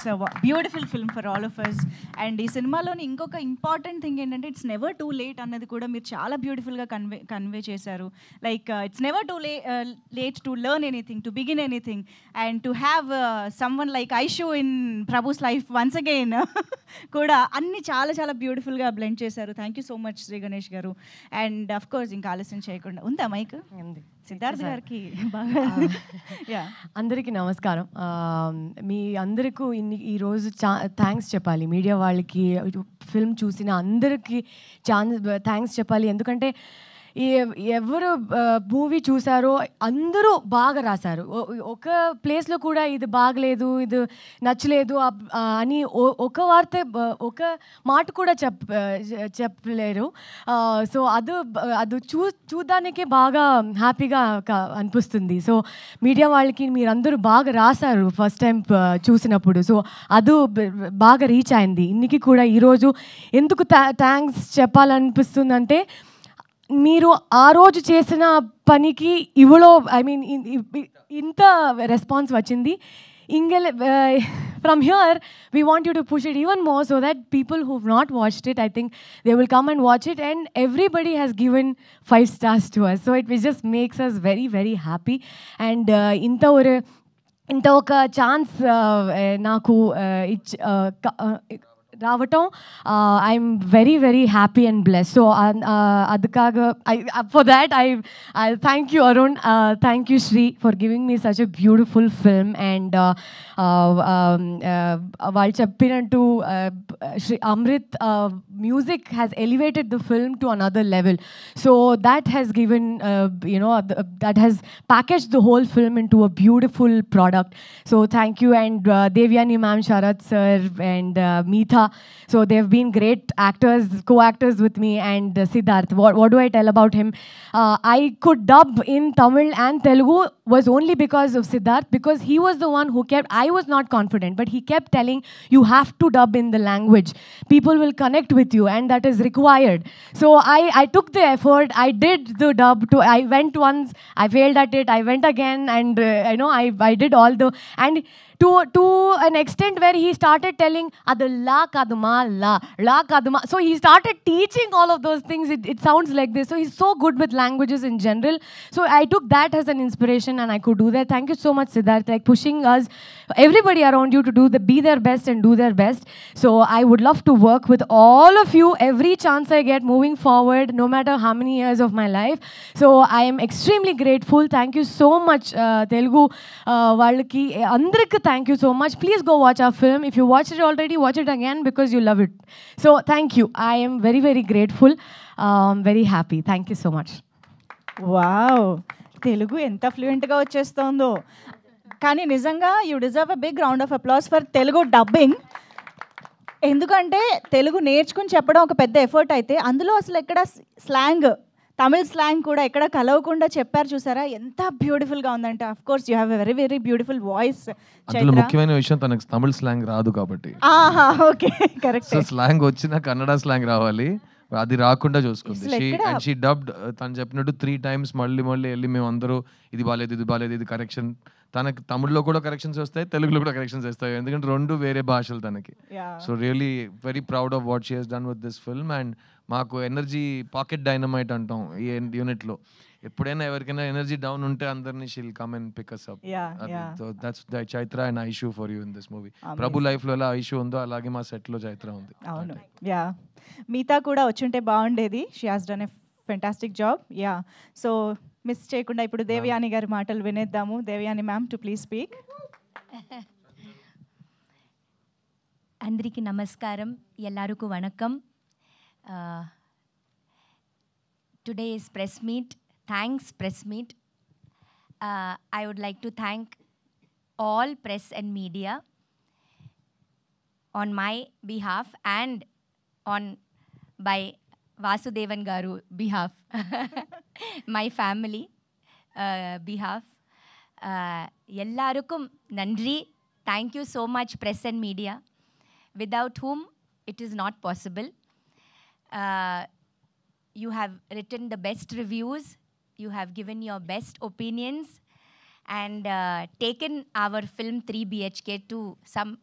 beautiful film for all of us. And ఈ సినిమాలోని ఇంకొక important thing ఏంటంటే it's never too late అన్నది కూడా మీరు చాలా బ్యూటిఫుల్గా convey చేశారు. Like it's never too late to learn anything, to begin anything, and to have someone like Aishu in Prabhu's life once again కూడా అన్ని చాలా చాలా బ్యూటిఫుల్గా బ్లెండ్ చేశారు. Thank you so much Shri Ganesh garu. And of course ఇంకా ఆలస్యం చేయకుండా ఉందా మైక్ సిద్ధార్థ్ గారికి బాగా అందరికీ నమస్కారం. మీ అందరికీ ఈరోజు థ్యాంక్స్ చెప్పాలి, మీడియా వాళ్ళకి, ఫిల్మ్ చూసిన అందరికీ థ్యాంక్స్ చెప్పాలి. ఎందుకంటే ఎవరు మూవీ చూసారో అందరూ బాగా రాశారు. ఒక ప్లేస్లో కూడా ఇది బాగలేదు, ఇది నచ్చలేదు అని ఒక వార్త ఒక మాట కూడా చెప్పలేరు. సో అది చూడడానికే బాగా హ్యాపీగా అనిపిస్తుంది. సో మీడియా వాళ్ళకి మీరందరూ బాగా రాశారు ఫస్ట్ టైం చూసినప్పుడు. సో అది బాగా రీచ్ అయింది. ఇన్నికి కూడా ఈరోజు ఎందుకు థ్యాంక్స్ చెప్పాలనిపిస్తుందంటే మీరు ఆ రోజు చేసిన పనికి ఇవ్వలో ఇంత రెస్పాన్స్ వచ్చింది. From here, we want you to push it even more so that people who've not watched it, I think they will come and watch it. And everybody has given 5 stars to us. So it just makes us very, very happy. And ఇంత ఒక chance నాకు రావటం I'm very very happy and bless. So అది కాగా for that I thank you Arun, thank you Sri for giving me such a beautiful film. And వాళ్ళు చెప్పినట్టు Sri Amrit music has elevated the film to another level. So that has given that has packaged the whole film into a beautiful product. So thank you. And Devyani ma'am, Sharat sir, and Meetha, so they've been great actors, co-actors with me. And Siddharth, what do I tell about him? I could dub in Tamil and Telugu was only because of Siddharth, because he was the one who kept, I was not confident, but he kept telling you have to dub in the language, people will connect with you, and that is required. So I took the effort, I did the dub. I went once, I failed at it, I went again, and I did all the, and to an extent where he started telling adu la kaduma la kaduma. So he started teaching all of those things. It sounds like this. So he's so good with languages in general. So I took that as an inspiration, and I could do that. Thank you so much, Siddharth, like pushing us, everybody around you, to be their best and do their best. So I would love to work with all of you every chance I get moving forward, no matter how many years of my life. So I am extremely grateful. Thank you so much, Telugu వాళ్ళకి అందరికీ thank you so much. Please go watch our film. If you watched it already, watch it again because you love it. So thank you. I am very, very grateful. Very happy. Thank you so much. Wow, Telugu ఎంత ఫ్లూయెంట్గా వచ్చేస్తుందో. కానీ నిజంగా you deserve a big round of applause for Telugu dubbing. ఎందుకంటే తెలుగు నేర్చుకుని చెప్పడం ఒక పెద్ద ఎఫర్ట్ అయితే, అందులో అసలు ఎక్కడ స్లాంగ్, తమిళ్ స్లాంగ్ కూడా ఎక్కడ కలవకుండా చెప్పారు. చూసారా ఎంత బ్యూటిఫుల్గా ఉందంటే. Of course you have a very very beautiful voice. అందులో ముఖ్యమైన విషయం తనకు తమిళ్ స్లాంగ్ రాదు కాబట్టి. Okay, correct. సో స్లాంగ్ వచ్చినా కన్నడ స్లాంగ్ రావాలి, అది రాకుండా చూసుకుంది. అండ్ షీ డబ్డ్, తను చెప్పినట్టు 3 times మళ్ళీ వెళ్ళి మేము అందరూ ఇది బాలేదు ఇది కరెక్షన్. తనకి తమిళ్లో కూడా కరెక్షన్స్ వస్తాయి, తెలుగులో కూడా కరెక్షన్స్ వస్తాయి, ఎందుకంటే 2 వేరే భాషలు తనకి. So really very proud of what she has done with this film. And మాకు ఎనర్జీ పాకెట్ డైనమైట్ అంటాం ఈ యూనిట్లో. ఎప్పుడైనా ఎవరికైనా ఎనర్జీ డౌన్ ఉంటే అందరినీ she'll come and pick us up. So that's the Chaitra and Aishu for you in this movie. Prabhu life లో ఎలా ఐషు ఉందో అలాగే మా సెట్ లో చైత్ర ఉంది. అవును, యా. మీతా కూడా వచ్చుంటే బాగుండేది. She has done a fantastic job. Yeah, so miss చేయకుండా ఇప్పుడు దేవయాని గారి మాటలు వినేద్దాము. Devayani ma'am, to please speak. అందరికీ నమస్కారం, ఎల్లరికూ vanakkam. Today is press meet. Thanks, press meet. I would like to thank all press and media on my behalf and by Vasudevan Garu behalf, my family behalf. Ellarukkum nandri. Thank you so much, press and media, without whom it is not possible. You have written the best reviews, You have given your best opinions and taken our film 3 BHK to some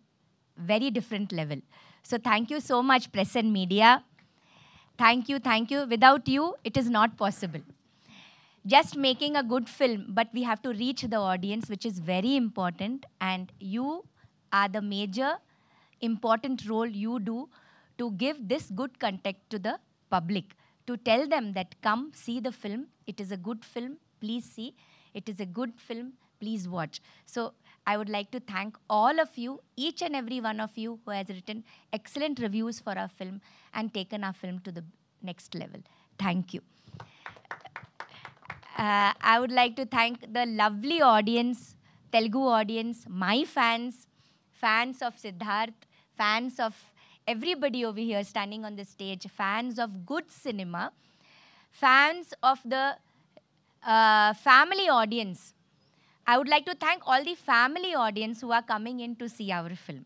very different level. So thank you so much, press and media. Thank you, thank you. Without you, it is not possible. Just making a good film, but we have to reach the audience, which is very important. And you are the major important role you do to give this good content to the public, to tell them that come see the film. It is a good film, please see. It is a good film, please watch. So I would like to thank all of you, each and every one of you who has written excellent reviews for our film and taken our film to the next level. Thank you. I would like to thank the lovely audience, Telugu audience, my fans, fans of Siddharth, fans of everybody over here standing on the stage, fans of good cinema, fans of the family audience. I would like to thank all the family audience who are coming in to see our film.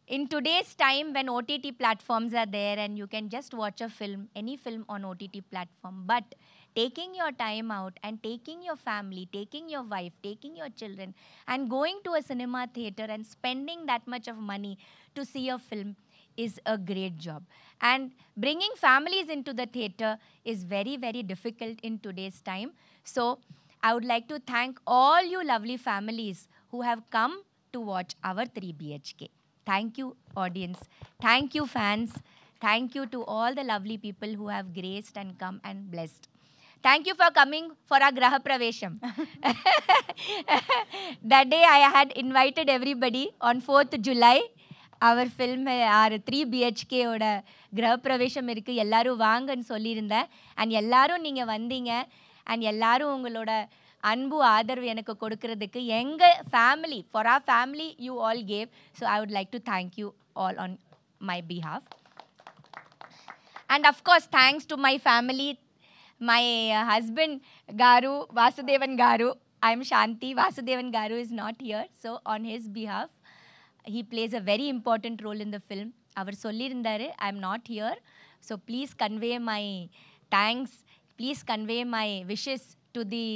In today's time when OTT platforms are there and you can just watch a film, any film on OTT platform, but taking your time out and taking your family, taking your wife, taking your children and going to a cinema theater and spending that much of money to see a film is a great job. And bringing families into the theater is very, very difficult in today's time. So I would like to thank all you lovely families who have come to watch our 3 BHK. Thank you, audience. Thank you, fans. Thank you to all the lovely people who have graced and come and blessed. Thank you for coming for our Graha Pravesham. That day I had invited everybody on 4th July. Our film, our 3 BHK oda Graha Pravesham irukku. Ellaru vaangan sollirundhen. And ellaru neenga vandinga. And ellaru ungaloda அன்பு ஆதரவு எனக்கு கொடுக்கிறதுக்கு எங்க family for our family you all gave so I would like to thank you all on my behalf and of course thanks to my family my husband garu Vasudevan garu I am Shanti Vasudevan garu is not here so on his behalf he plays a very important role in the film அவர் சொல்லியிருந்தார் I am not here so please convey my thanks please convey my wishes to the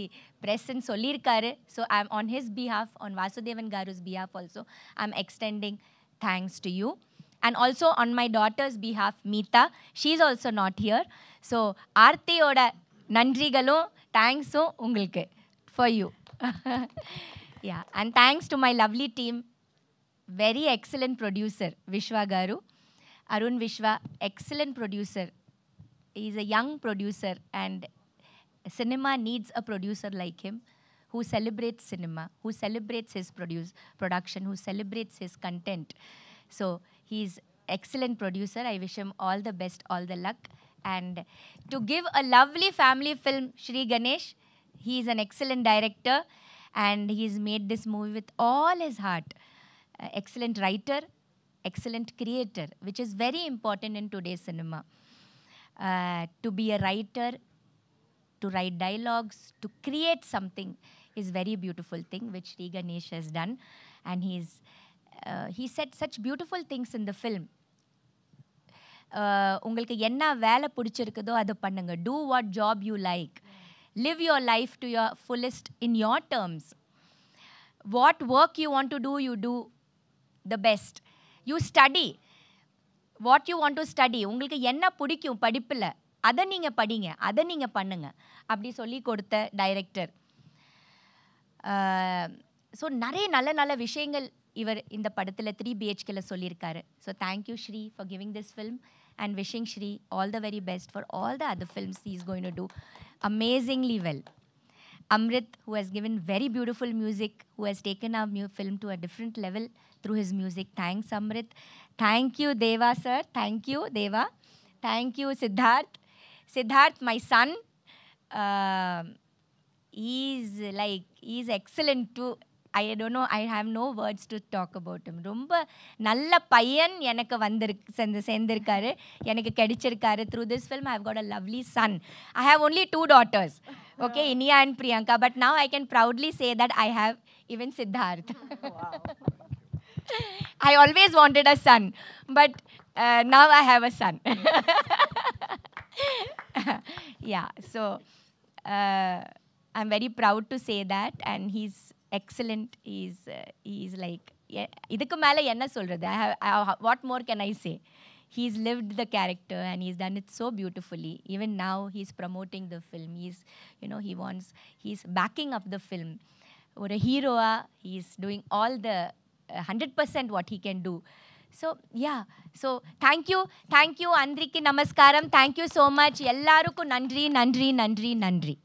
press and sollirkaru. So I'm on his behalf, on Vasudevan Garu's behalf also, I'm extending thanks to you. And also on my daughter's behalf, Meeta, she's also not here. So Aarthi oda nandrigalum thanks ungalku for you. Yeah, and thanks to my lovely team, very excellent producer, Vishwa Garu, Arun Vishwa, excellent producer. He's a young producer and cinema needs a producer like him who celebrates cinema, who celebrates his production, who celebrates his content. So he's excellent producer. I wish him all the best, all the luck. And to give a lovely family film, Shri Ganesh, he's an excellent director and he's made this movie with all his heart. Excellent writer, excellent creator, which is very important in today's cinema. To be a writer, to write dialogues, to create something is very beautiful thing which Shri Ganesh has done. And he said such beautiful things in the film. உங்களுக்கு என்ன வேலை பிடிச்சிருக்குதோ அதை பண்ணுங்க. Do what job you like. Live your life to your fullest in your terms. What work you want to do, you do the best. You study what you want to study. உங்களுக்கு என்ன பிடிக்கும் படிப்பில் அதை நீங்கள் படிங்க, அதை நீங்கள் பண்ணுங்க அப்படி சொல்லி கொடுத்த டைரக்டர். ஸோ நிறைய நல்ல நல்ல விஷயங்கள் இவர் இந்த படத்தில் 3 BHKல சொல்லியிருக்காரு. So thank you Sri for giving this film and wishing Sri all the very best for all the other films he is going to do amazingly well. Amrit, who has given very beautiful music, who has taken our film to a different level through his music. Thanks, Amrit. Thank you, Deva, sir. Thank you, Deva. Thank you, Siddharth. Siddharth, my son, he's excellent too. I don't know, I have no words to talk about him. ரொம்ப நல்ல பையன் எனக்கு சேர்ந்திருக்காரு, எனக்கு கிடைச்சிருக்காரு. Through this film, I have got a lovely son. I have only 2 daughters, okay, Inia and Priyanka. But now I can proudly say that I have even Siddharth. Wow. I always wanted a son, but now I have a son. Yeah, so I'm very proud to say that, and he's excellent. He's like, idukku mele enna solradhu? What more can I say? He's lived the character and he's done it so beautifully. Even now he's promoting the film. He's backing up the film. Or a hero, he's doing all the 100% what he can do. So yeah, so thank you Andriki namaskaram, thank you so much, ellarukku nandri.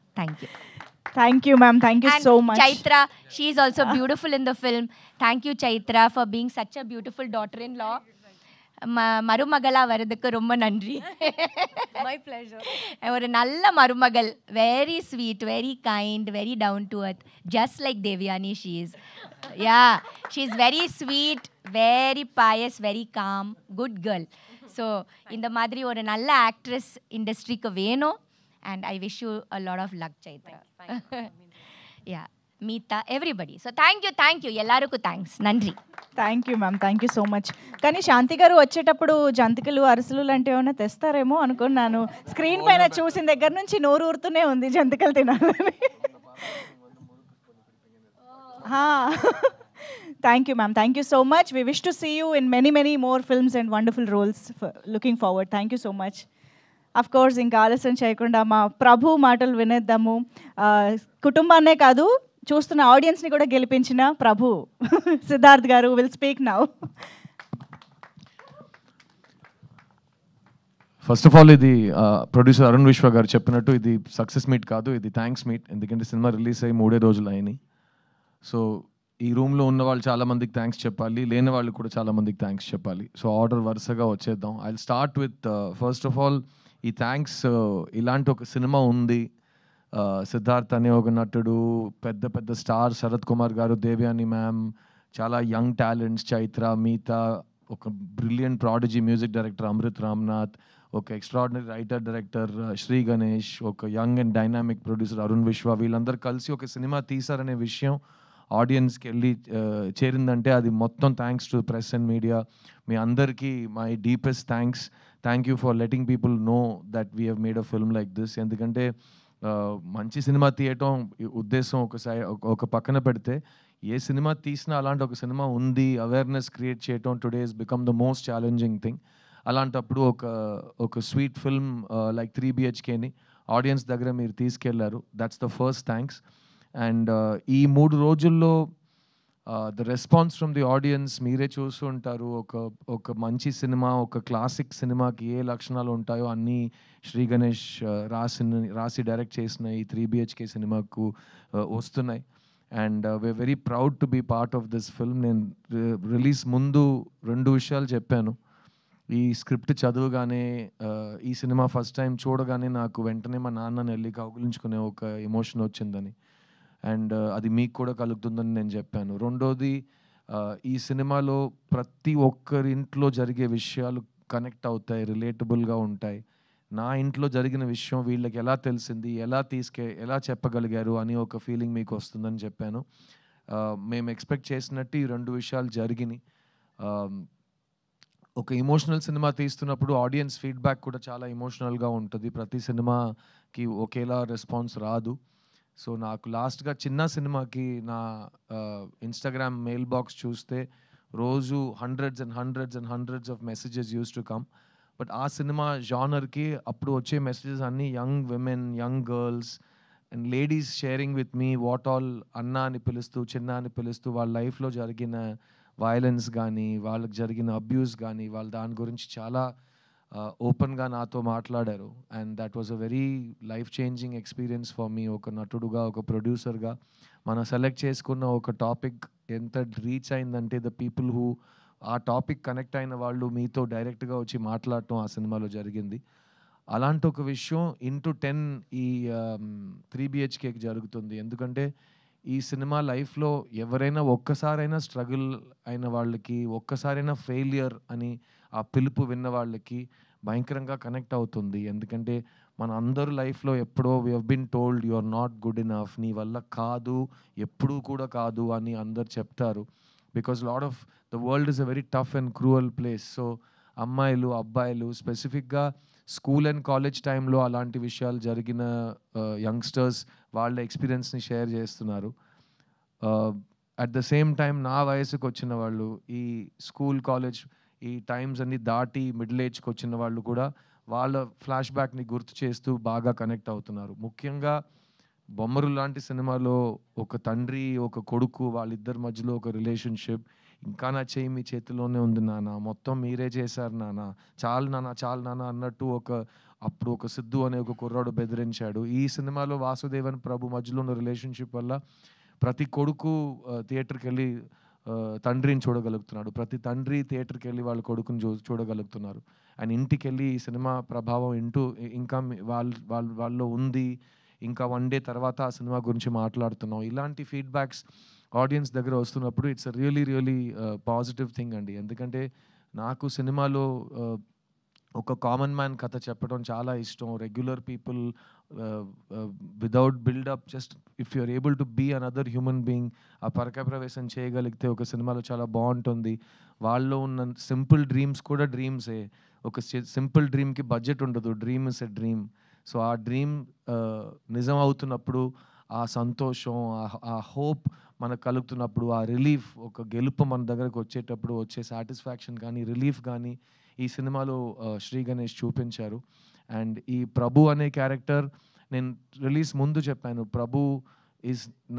Thank you ma'am, thank you and so much. Chaitra, she is also beautiful in the film. Thank you Chaitra for being such a beautiful daughter-in-law. மருமகளா வரதுக்கு ரொம்ப நன்றி. My pleasure. ஒரு நல்ல மருமகள், very sweet, very kind, very down to earth, just like Devyani she is. Yeah, she's very sweet, very pious, very calm, good girl. So இந்த மாதிரி ஒரு நல்ல actress industryக்கு வேணும், and I wish you a lot of luck Chaitra. Yeah, Meeta, everybody. So thank you ఎల్లారుకు thanks, నంద్రి. Thank you ma'am, thank you so much. కానీ శాంతి గారు వచ్చేటప్పుడు జంతికలు అరిసెలు లాంటివి ఏమైనా తెస్తారేమో అనుకున్నాను. స్క్రీన్ పైన చూసిన దగ్గర నుంచి నోరు ఊరుతూనే ఉంది జంతికలు తినాలని. Thank you ma'am, thank you so much. We wish to see you in many more films and wonderful roles. Looking forward. Thank you so much. Of course, ఇంకా ఆలస్యం చేయకుండా మా ప్రభు మాటలు వినేద్దాము. కుటుంబాన్నే కాదు, చూస్తున్న ఆడియన్స్ని కూడా గెలిపించిన ప్రభు సిద్ధార్థ్ గారు will speak now. First of all ఇది ప్రొడ్యూసర్ అరుణ్ విశ్వ గారు చెప్పినట్టు ఇది సక్సెస్ మీట్ కాదు, ఇది థ్యాంక్స్ మీట్. ఎందుకంటే సినిమా రిలీజ్ అయ్యి 3 రోజులు అయినాయి. సో ఈ రూమ్లో ఉన్న వాళ్ళు చాలామందికి థ్యాంక్స్ చెప్పాలి, లేని వాళ్ళు కూడా చాలామందికి థ్యాంక్స్ చెప్పాలి. సో ఆర్డర్ వరుసగా వచ్చేద్దాం. I will start with first of all ఈ థ్యాంక్స్. ఇలాంటి ఒక సినిమా ఉంది, సిద్ధార్థ్ అనే ఒక నటుడు, పెద్ద స్టార్ శరత్ కుమార్ గారు, దేవ్యాని మ్యామ్, చాలా యంగ్ టాలెంట్స్ చైత్ర, మీతా, ఒక brilliant prodigy music director Amrit Ramnath, ఒక extraordinary writer director Shri Ganesh, ఒక young and dynamic producer Arun Vishwa, వీళ్ళందరూ కలిసి ఒక సినిమా తీశారనే విషయం ఆడియన్స్కి వెళ్ళి చేరిందంటే అది మొత్తం thanks to press and media. మీ అందరికీ my deepest thanks. Thank you for letting people know that we have made a film like this. ఎందుకంటే మంచి సినిమా తీయటం ఉద్దేశం ఒక పక్కన పెడితే, ఏ సినిమా తీసినా అలాంటి ఒక సినిమా ఉంది అవేర్నెస్ క్రియేట్ చేయటం today is become the most challenging thing. అలాంటప్పుడు ఒక స్వీట్ ఫిల్మ్ లైక్ 3 BHKని ఆడియన్స్ దగ్గర మీరు తీసుకెళ్లారు. That's the first thanks. And ఈ 3 రోజుల్లో the response from the audience మీరే చూస్తూ ఉంటారు. ఒక మంచి సినిమా, ఒక క్లాసిక్ సినిమాకి ఏ లక్షణాలు ఉంటాయో అన్నీ శ్రీ గణేష్ రాసి డైరెక్ట్ చేసిన ఈ 3 BHK సినిమాకు వస్తున్నాయి. And we are very proud to be part of this film. నేను రిలీజ్ ముందు 2 విషయాలు చెప్పాను. ఈ స్క్రిప్ట్ చదువుగానే, ఈ సినిమా ఫస్ట్ టైం చూడగానే నాకు వెంటనే మా నాన్నని వెళ్ళి కౌగిలించుకునే ఒక ఎమోషన్ వచ్చిందని, అండ్ అది మీకు కూడా కలుగుతుందని నేను చెప్పాను. రెండోది, ఈ సినిమాలో ప్రతి ఒక్కరి ఇంట్లో జరిగే విషయాలు కనెక్ట్ అవుతాయి, రిలేటబుల్గా ఉంటాయి. నా ఇంట్లో జరిగిన విషయం వీళ్ళకి ఎలా తెలిసింది, ఎలా చెప్పగలిగారు అని ఒక ఫీలింగ్ మీకు వస్తుందని చెప్పాను. మేము ఎక్స్పెక్ట్ చేసినట్టు ఈ 2 విషయాలు జరిగినాయి. ఒక ఎమోషనల్ సినిమా తీస్తున్నప్పుడు ఆడియన్స్ ఫీడ్బ్యాక్ కూడా చాలా ఎమోషనల్గా ఉంటుంది. ప్రతి సినిమాకి ఒకేలా రెస్పాన్స్ రాదు. సో నాకు లాస్ట్గా చిన్న సినిమాకి నా ఇన్స్టాగ్రామ్ మెయిల్ బాక్స్ చూస్తే రోజు hundreds of messages use to come. But ఆ సినిమా జానర్కి అప్పుడు వచ్చే మెసేజెస్ అన్నీ young women, young girls and ladies sharing with me what all అన్న అని పిలుస్తూ, చిన్న అని పిలుస్తూ వాళ్ళ లైఫ్లో జరిగిన వైలెన్స్ కానీ, వాళ్ళకి జరిగిన అబ్యూస్ కానీ, వాళ్ళ దాని గురించి చాలా ఓపెన్గా నాతో మాట్లాడారు. And that was a very life changing experience for me. ఒక నటుడుగా, ఒక ప్రొడ్యూసర్గా మనం సెలెక్ట్ చేసుకున్న ఒక టాపిక్ ఎంత రీచ్ అయిందంటే, ద పీపుల్ హూ ఆ టాపిక్ కనెక్ట్ అయిన వాళ్ళు మీతో డైరెక్ట్గా వచ్చి మాట్లాడటం ఆ సినిమాలో జరిగింది. అలాంటి ఒక విషయం ఇంటూ 10 ఈ 3 BHKకి జరుగుతుంది. ఎందుకంటే ఈ సినిమా లైఫ్లో ఎవరైనా ఒక్కసారైనా స్ట్రగుల్ అయిన వాళ్ళకి, ఒక్కసారైనా ఫెయిలియర్ అని ఆ పిలుపు విన్న వాళ్ళకి భయంకరంగా కనెక్ట్ అవుతుంది. ఎందుకంటే మన అందరూ లైఫ్లో ఎప్పుడో we have been told you are not good enough, నీ వల్ల కాదు, ఎప్పుడూ కూడా కాదు అని అందరు చెప్తారు. Because lot of the world is a very tough and cruel place. So అమ్మాయిలు, అబ్బాయిలు, స్పెసిఫిక్గా స్కూల్ అండ్ కాలేజ్ టైంలో అలాంటి విషయాలు జరిగిన యంగ్స్టర్స్ వాళ్ళ ఎక్స్పీరియన్స్ని షేర్ చేస్తున్నారు. అట్ ద సేమ్ టైం నా వయసుకు వచ్చిన వాళ్ళు, ఈ స్కూల్ కాలేజ్ ఈ టైమ్స్ అన్ని దాటి మిడిల్ ఏజ్కి వచ్చిన వాళ్ళు కూడా వాళ్ళ ఫ్లాష్ బ్యాక్ని గుర్తు చేస్తూ బాగా కనెక్ట్ అవుతున్నారు. ముఖ్యంగా బొమ్మరు లాంటి సినిమాలో ఒక తండ్రి ఒక కొడుకు వాళ్ళిద్దరి మధ్యలో ఒక రిలేషన్షిప్, ఇంకా నా చేయి మీ చేతిలోనే ఉంది నాన్న, మొత్తం మీరే చేశారు నాన్న, చాలు నాన్న అన్నట్టు అప్పుడు ఒక సిద్ధు అనే ఒక కుర్రాడు బెదిరించాడు. ఈ సినిమాలో వాసుదేవన్ ప్రభు మధ్యలో ఉన్న రిలేషన్షిప్ వల్ల ప్రతి కొడుకు థియేటర్కి వెళ్ళి తండ్రిని చూడగలుగుతున్నాడు, ప్రతి తండ్రి థియేటర్కి వెళ్ళి వాళ్ళ కొడుకుని చూడగలుగుతున్నారు. అండ్ ఇంటికి వెళ్ళి ఈ సినిమా ప్రభావం ఇంకా వాళ్ళలో ఉంది, ఇంకా 1 డే తర్వాత ఆ సినిమా గురించి మాట్లాడుతున్నాం. ఇలాంటి ఫీడ్బ్యాక్స్ ఆడియన్స్ దగ్గర వస్తున్నప్పుడు ఇట్స్ రియలీ పాజిటివ్ థింగ్ అండి. ఎందుకంటే నాకు సినిమాలో ఒక కామన్ మ్యాన్ కథ చెప్పడం చాలా ఇష్టం. Regular people without buildup, just if you're able to be another human being, ఆ పరక ప్రవేశం చేయగలిగితే ఒక సినిమాలో చాలా బాగుంటుంది. వాళ్ళలో ఉన్న సింపుల్ డ్రీమ్స్ కూడా డ్రీమ్సే. ఒక సింపుల్ డ్రీమ్కి బడ్జెట్ ఉండదు, dream is a dream. So ఆ డ్రీమ్ నిజం అవుతున్నప్పుడు ఆ సంతోషం, ఆ హోప్ మనకు కలుగుతున్నప్పుడు, ఆ రిలీఫ్, ఒక గెలుపు మన దగ్గరకు వచ్చేటప్పుడు వచ్చే సాటిస్ఫాక్షన్ కానీ రిలీఫ్ కానీ ఈ సినిమాలో శ్రీ గణేష్ చూపించారు. అండ్ ఈ ప్రభు అనే క్యారెక్టర్ నేను రిలీజ్ ముందు చెప్పాను,